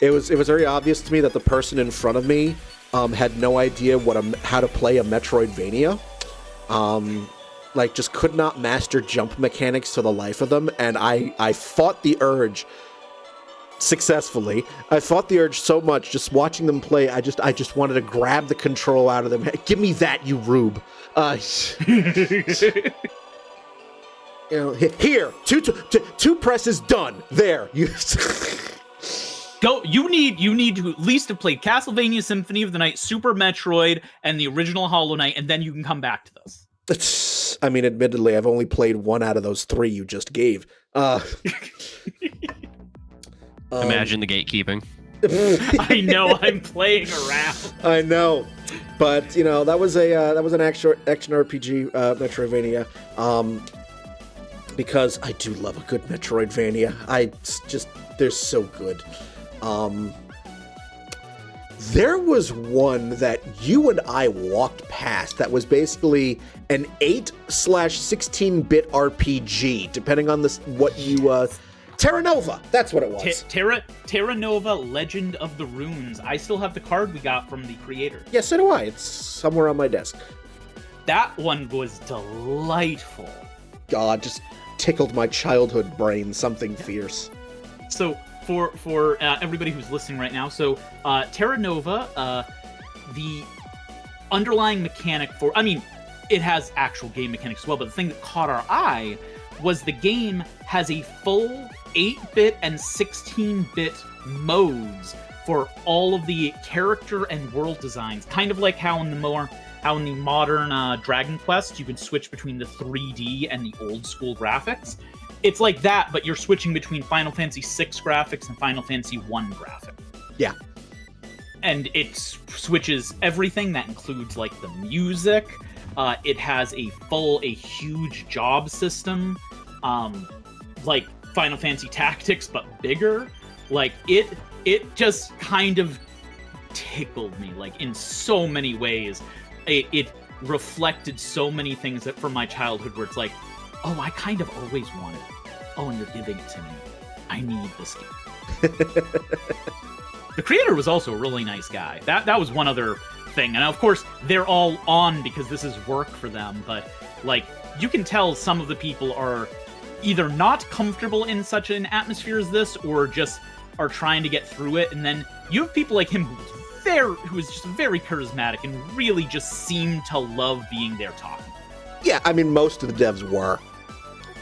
it was very obvious to me that the person in front of me had no idea how to play a Metroidvania. Just could not master jump mechanics to the life of them, and I fought the urge successfully. I fought the urge so much just watching them play. I just wanted to grab the control out of them. Hey, give me that, you rube. Here, two presses done. There. Go. You need to at least have played Castlevania Symphony of the Night, Super Metroid, and the original Hollow Knight, and then you can come back to this. Admittedly, I've only played one out of those three you just gave. Imagine the gatekeeping. I know, I'm playing around. I know, but that was an action RPG Metroidvania. Because I do love a good Metroidvania. They're so good. There was one that you and I walked past that was basically an 8/16-bit RPG, depending on what you. Terra Nova, that's what it was. Terra Nova Legend of the Runes. I still have the card we got from the creator. Yes, so do I. It's somewhere on my desk. That one was delightful. God, just tickled my childhood brain, something fierce. So for everybody who's listening right now, so Terra Nova, the underlying mechanic it has actual game mechanics as well, but the thing that caught our eye was the game has a full 8-bit and 16-bit modes for all of the character and world designs, kind of like how in the modern Dragon Quest you can switch between the 3D and the old school graphics. It's like that, but you're switching between Final Fantasy VI graphics and Final Fantasy I graphics. Yeah. And it switches everything. That includes like the music. It has a huge job system, like Final Fantasy Tactics, but bigger. Like it just kind of tickled me, like in so many ways. It reflected so many things that from my childhood where it's like, oh, I kind of always wanted it. Oh, and you're giving it to me. I need this game. The creator was also a really nice guy. That was one other thing. And of course, they're all on because this is work for them. But like, you can tell some of the people are either not comfortable in such an atmosphere as this, or just are trying to get through it. And then you have people like him who is just very charismatic and really just seemed to love being there talking. Yeah, most of the devs were.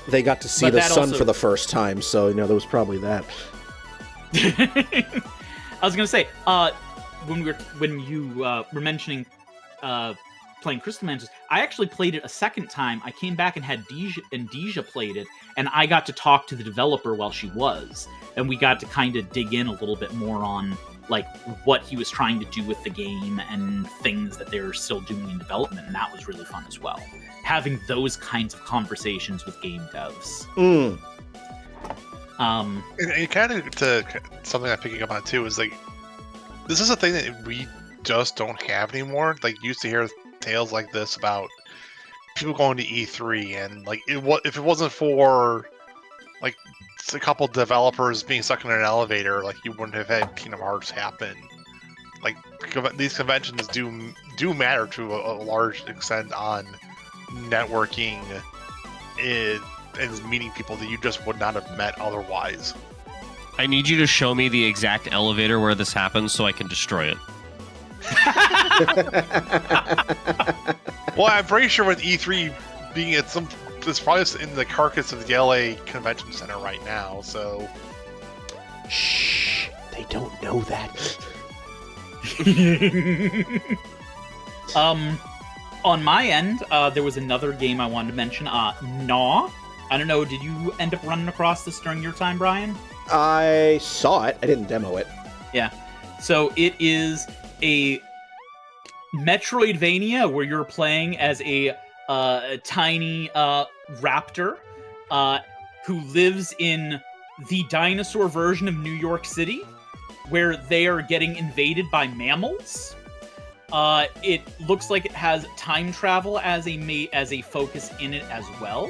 They got to see the sun for the first time, so there was probably that. I was gonna say, when you were mentioning playing Crystal Mancers, I actually played it a second time. I came back and had Deja played it, and I got to talk to the developer while she was, and we got to kind of dig in a little bit more on like what he was trying to do with the game and things that they're still doing in development, and that was really fun as well. Having those kinds of conversations with game devs. And kind of to something I'm picking up on too is like, this is a thing that we just don't have anymore. Like, used to hear tales like this about people going to E3, and like if it wasn't for like a couple developers being stuck in an elevator, like you wouldn't have had Kingdom Hearts happen. Like, these conventions do matter to a large extent on networking and meeting people that you just would not have met otherwise. I need you to show me the exact elevator where this happens so I can destroy it. Well, I'm pretty sure with E3 being at some, it's probably in the carcass of the LA Convention Center right now. So, Shh, they don't know that. On my end, there was another game I wanted to mention. Gnaw. I don't know, did you end up running across this during your time, Brian? I saw it. I didn't demo it. Yeah. So it is a Metroidvania where you're playing as a tiny raptor who lives in the dinosaur version of New York City, where they are getting invaded by mammals. It looks like it has time travel as a focus in it as well.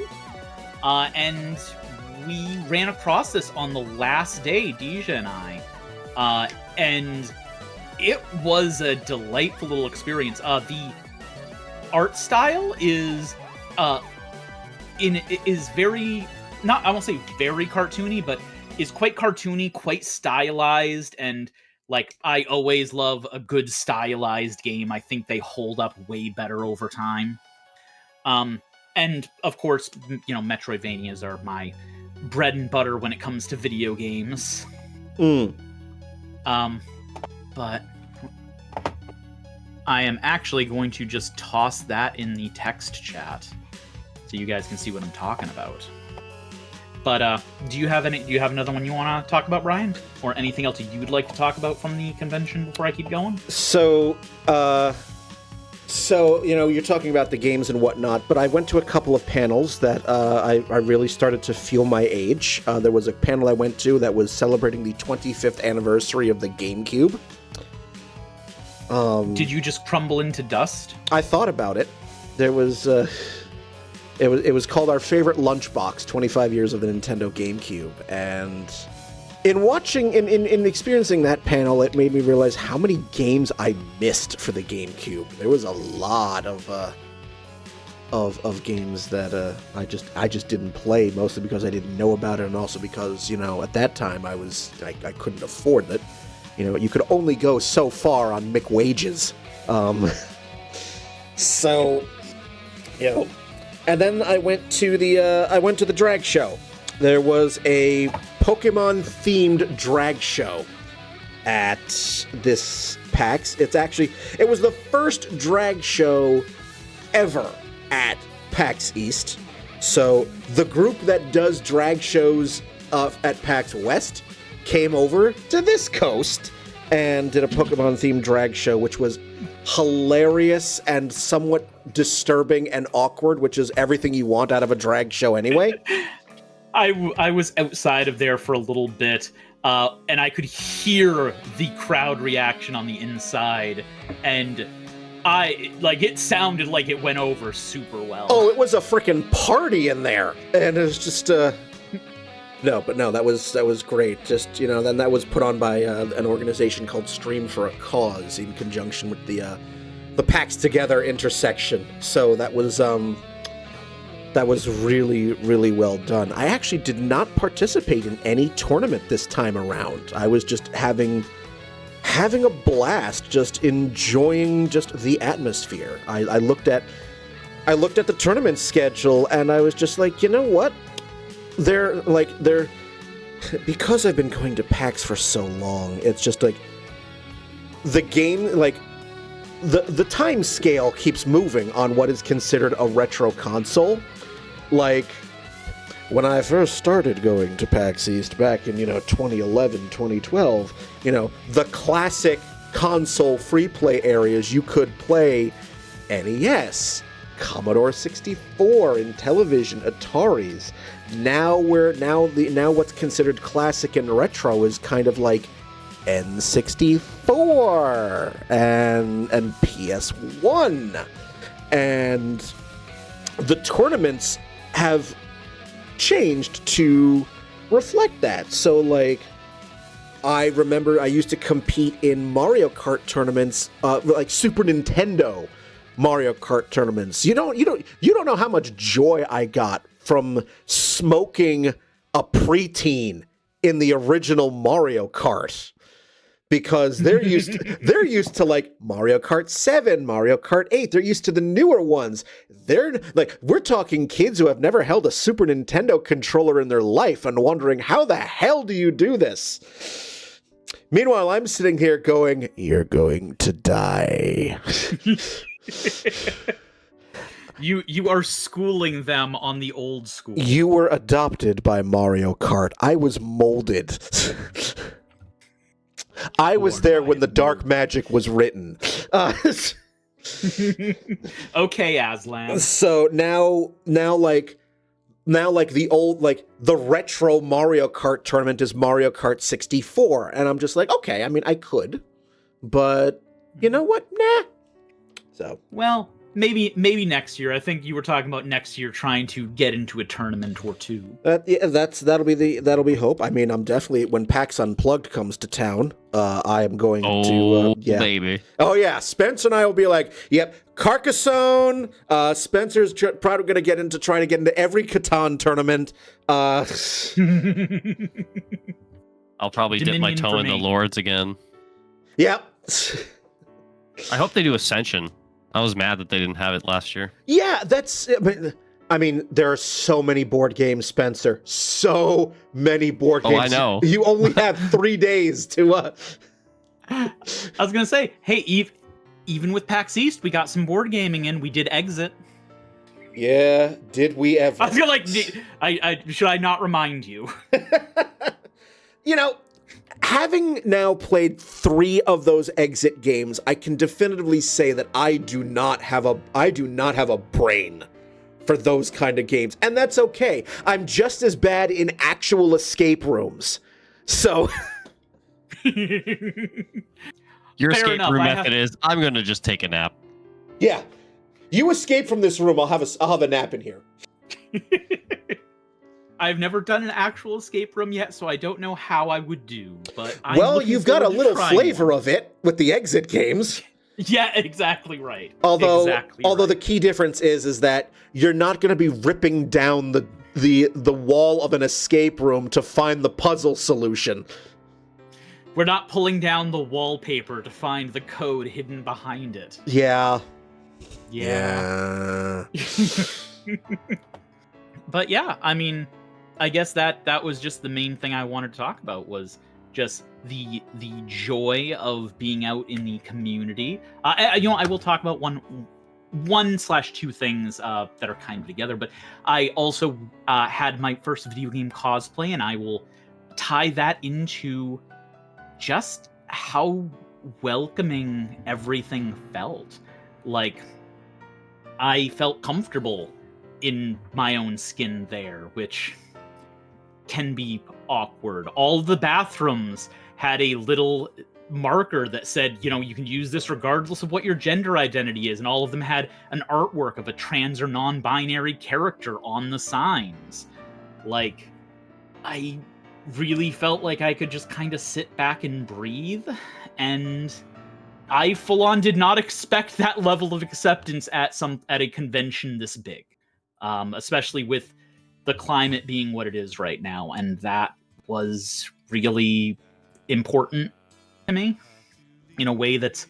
And we ran across this on the last day, Deja and I. And it was a delightful little experience. The art style is very, not, I won't say very cartoony, but is quite cartoony, quite stylized, and like, I always love a good stylized game. I think they hold up way better over time. And of course, you know, Metroidvanias are my bread and butter when it comes to video games. But I am actually going to just toss that in the text chat so you guys can see what I'm talking about. But do you have another one you want to talk about, Brian? Or anything else you'd like to talk about from the convention before I keep going? So, you know, you're talking about the games and whatnot, but I went to a couple of panels that I really started to feel my age. There was a panel I went to that was celebrating the 25th anniversary of the GameCube. Did you just crumble into dust? I thought about it. There was... It was called Our Favorite Lunchbox, 25 Years of the Nintendo GameCube, and in experiencing that panel, it made me realize how many games I missed for the GameCube. There was a lot of games that I just didn't play, mostly because I didn't know about it, and also because, you know, at that time I couldn't afford it. You know, you could only go so far on McWages. So, you know. And then I went to the drag show. There was a Pokemon-themed drag show at this PAX. It was the first drag show ever at PAX East. So the group that does drag shows at PAX West came over to this coast and did a Pokemon-themed drag show, which was hilarious and somewhat disturbing and awkward, which is everything you want out of a drag show anyway. I was outside of there for a little bit, and I could hear the crowd reaction on the inside, and it sounded like it went over super well. Oh, it was a freaking party in there, and it was just that was great. Just, you know, then that was put on by an organization called Stream for a Cause in conjunction with the PAX Together intersection. So that was really, really well done. I actually did not participate in any tournament this time around. I was just having a blast, just enjoying just the atmosphere. I looked at the tournament schedule and I was just like, you know what? They're because I've been going to PAX for so long, it's just like the game, like the time scale keeps moving on what is considered a retro console. Like when I first started going to PAX East back in, 2011, 2012, the classic console free play areas, you could play NES, Commodore 64, Intellivision, Ataris. Now what's considered classic and retro is kind of like N64 and PS1. And the tournaments have changed to reflect that. So, like, I remember I used to compete in Mario Kart tournaments, like Super Nintendo Mario Kart tournaments. You don't know how much joy I got from smoking a preteen in the original Mario Kart. because they're used to like Mario Kart 7, Mario Kart 8. They're used to the newer ones. They're like, we're talking kids who have never held a Super Nintendo controller in their life and wondering, how the hell do you do this? Meanwhile, I'm sitting here going, you're going to die. You are schooling them on the old school. You were adopted by Mario Kart. I was molded. I was there when the dark magic was written. Okay, Aslan. So now like the old, like the retro Mario Kart tournament is Mario Kart 64, and I'm just like, okay, I mean, I could, but you know what? Nah. So well, maybe next year. I think you were talking about next year trying to get into a tournament or two. yeah, that'll be hope. I mean, I'm definitely, when PAX Unplugged comes to town, I am going to yeah. Baby. Oh yeah, Spencer and I will be like, yep, Carcassonne. Spencer's probably going to get into trying to get into every Catan tournament. I'll probably dip my Dominion toe for in the me. Lords again. Yep. I hope they do Ascension. I was mad that they didn't have it last year. Yeah, I mean, there are so many board games, Spencer. So many board games. Oh, I know. You only have 3 days to. I was gonna say, hey, even with PAX East, we got some board gaming in. We did Exit. Yeah, did we ever? I feel like should I not remind you? You know, having now played 3 of those Exit games, I can definitively say that I do not have a brain for those kind of games, and that's okay. I'm just as bad in actual escape rooms. So Your Fair escape enough, room I method is, I'm going to just take a nap. yeah, you escape from this room, I'll have a nap in here. I've never done an actual escape room yet, so I don't know how I would do. But You've got a little flavor of it with the Exit games. Yeah, exactly right. Although right. the key difference is that you're not going to be ripping down the wall of an escape room to find the puzzle solution. We're not pulling down the wallpaper to find the code hidden behind it. Yeah. Yeah. But yeah, I mean, I guess that was just the main thing I wanted to talk about, was just the joy of being out in the community. I will talk about one/2 things that are kind of together, but I also had my first video game cosplay, and I will tie that into just how welcoming everything felt. Like, I felt comfortable in my own skin there, which can be awkward. All the bathrooms had a little marker that said, you can use this regardless of what your gender identity is, and all of them had an artwork of a trans or non-binary character on the signs. Like, I really felt like I could just kind of sit back and breathe, and I full-on did not expect that level of acceptance at a convention this big, especially with the climate being what it is right now, and that was really important to me in a way that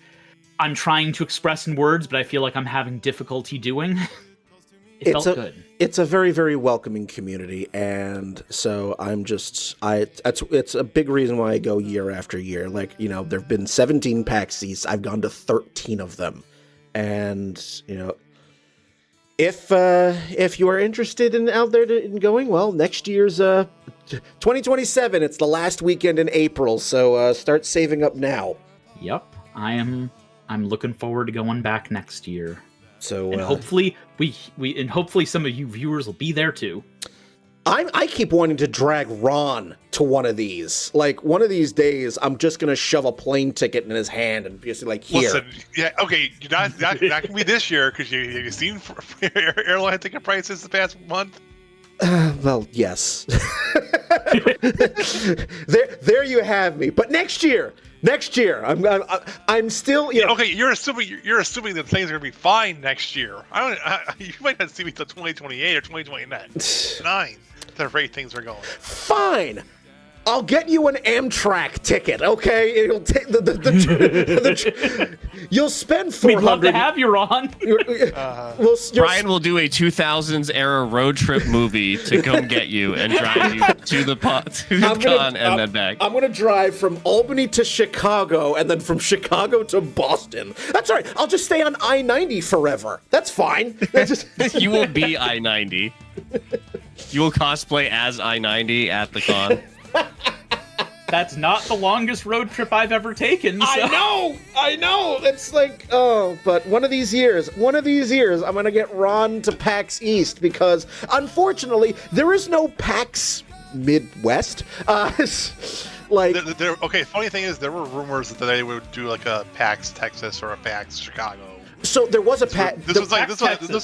I'm trying to express in words, but I feel like I'm having difficulty doing. It felt good. It's a very, very welcoming community, and so it's a big reason why I go year after year. Like, there've been 17 PAX Easts, I've gone to 13 of them, and if you are interested in out there in going, well, next year's 2027. It's the last weekend in April, so start saving up now. Yep, I'm looking forward to going back next year. So and hopefully hopefully some of you viewers will be there too. I keep wanting to drag Ron to one of these. Like, one of these days, I'm just gonna shove a plane ticket in his hand and just like, here. Listen, yeah, okay, not gonna be this year, because you've seen airline ticket prices the past month. Well, yes. there you have me. But next year, I'm still. Okay, you're assuming that things are gonna be fine next year. You might not see me till 2028 or 2029. To rate things are going. Fine. I'll get you an Amtrak ticket, okay? It'll take you'll spend $400. We'd love to have you, Ron. Brian will do a 2000s era road trip movie to come get you and drive you to the con and then back. I'm gonna drive from Albany to Chicago and then from Chicago to Boston. That's all right. I'll just stay on I-90 forever. That's fine. You will be I-90. You will cosplay as I-90 at the con. That's not the longest road trip I've ever taken. So. I know. It's like, but one of these years, I'm gonna get Ron to PAX East because, unfortunately, there is no PAX Midwest. Like, okay. Funny thing is, there were rumors that they would do like a PAX Texas or a PAX Chicago. So there was a PAX. This was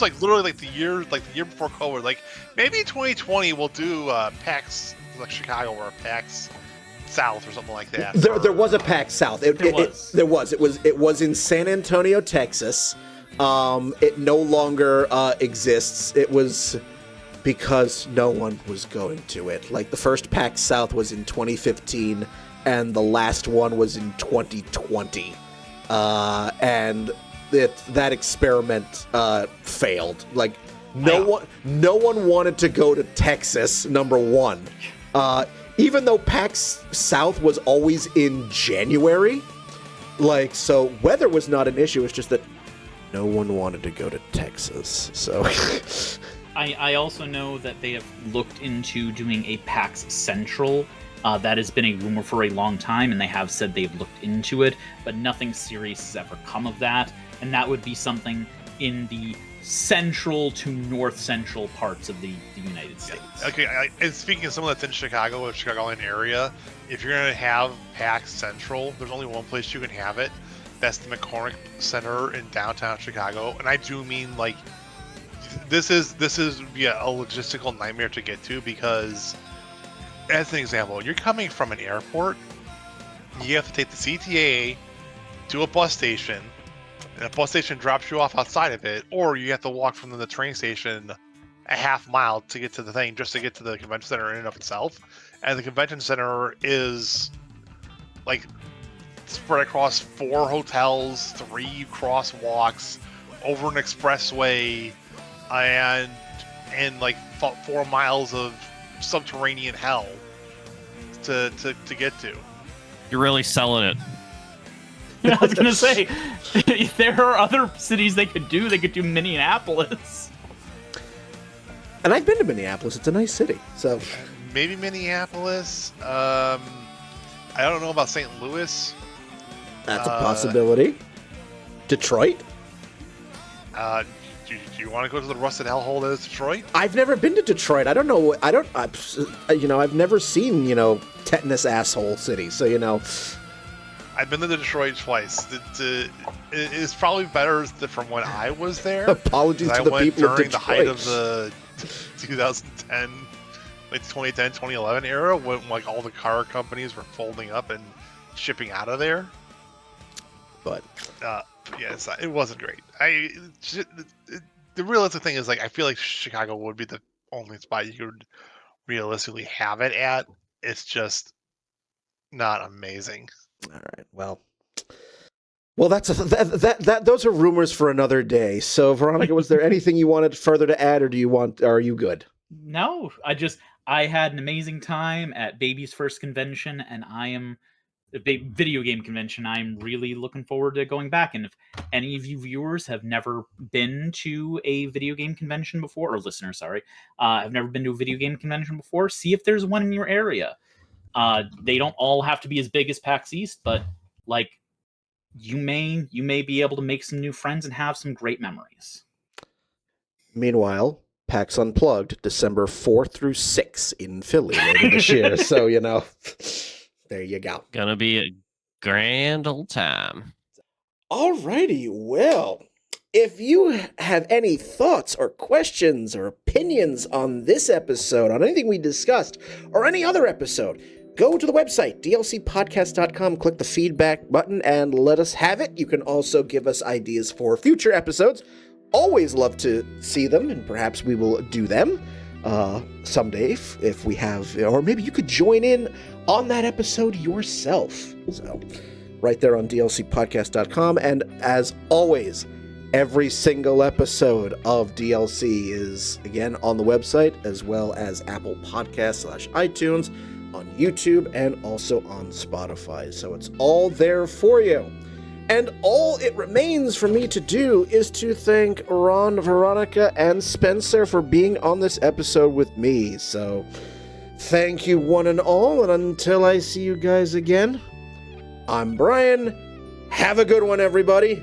like literally like the year before COVID. Like maybe 2020 we'll do PAX like Chicago or a PAX South or something like that. There was a PAX South. There was. It was in San Antonio, Texas. It no longer exists. It was because no one was going to it. Like the first PAX South was in 2015, and the last one was in 2020. And that experiment failed. Like no one wanted to go to Texas. Number one. Even though PAX South was always in January, like, so weather was not an issue. It's just that no one wanted to go to Texas. So I also know that they have looked into doing a PAX Central. That has been a rumor for a long time, and they have said they've looked into it, but nothing serious has ever come of that. And that would be something in the central to north central parts of the United States. Yeah. Okay, and speaking of someone that's in Chicago or Chicagoland area, if you're going to have PAX Central, there's only one place you can have it. That's the McCormick Center in downtown Chicago. And I do mean, like, this is a logistical nightmare to get to because, as an example, you're coming from an airport, you have to take the CTA to a bus station, and a bus station drops you off outside of it, or you have to walk from the train station a half mile to get to the thing, just to get to the convention center in and of itself. And the convention center is like spread across 4 hotels, 3 crosswalks, over an expressway, and like 4 miles of subterranean hell to get to. You're really selling it. I was gonna say, if there are other cities they could do Minneapolis. And I've been to Minneapolis. It's a nice city. So maybe Minneapolis. I don't know about St. Louis. That's a possibility. Detroit. Do you want to go to the rusted hellhole that is Detroit? I've never been to Detroit. I don't know. I've never seen, tetanus asshole city. So, I've been to Detroit twice. It's probably better from when I was there. Apologies to the people of Detroit. During the height of the 2010, like 2010, 2011 era, when like all the car companies were folding up and shipping out of there. But yes, it wasn't great. The realistic thing is, like, I feel like Chicago would be the only spot you could realistically have it at. It's just not amazing. All right. Well, those are rumors for another day. So, Veronica, was there anything you wanted further to add, or are you good? No, I had an amazing time at Baby's first convention, and I am a big video game convention. I'm really looking forward to going back. And if any of you viewers have never been to a video game convention before, or listeners, sorry, have never been to a video game convention before, see if there's one in your area. They don't all have to be as big as PAX East, but like you may be able to make some new friends and have some great memories. Meanwhile, PAX Unplugged, December 4th through 6th in Philly later this year. So, there you go. Gonna be a grand old time. Alrighty, well, if you have any thoughts or questions or opinions on this episode, on anything we discussed, or any other episode, go to the website, dlcpodcast.com, click the feedback button, and let us have it. You can also give us ideas for future episodes. Always love to see them, and perhaps we will do them. someday if we have, or maybe you could join in on that episode yourself. So right there on dlcpodcast.com. And as always, every single episode of DLC is, again, on the website, as well as Apple Podcasts / iTunes, on YouTube, and also on Spotify. So it's all there for you. And all it remains for me to do is to thank Ron, Veronica, and Spencer for being on this episode with me. So thank you one and all, and until I see you guys again, I'm Brian. Have a good one, everybody.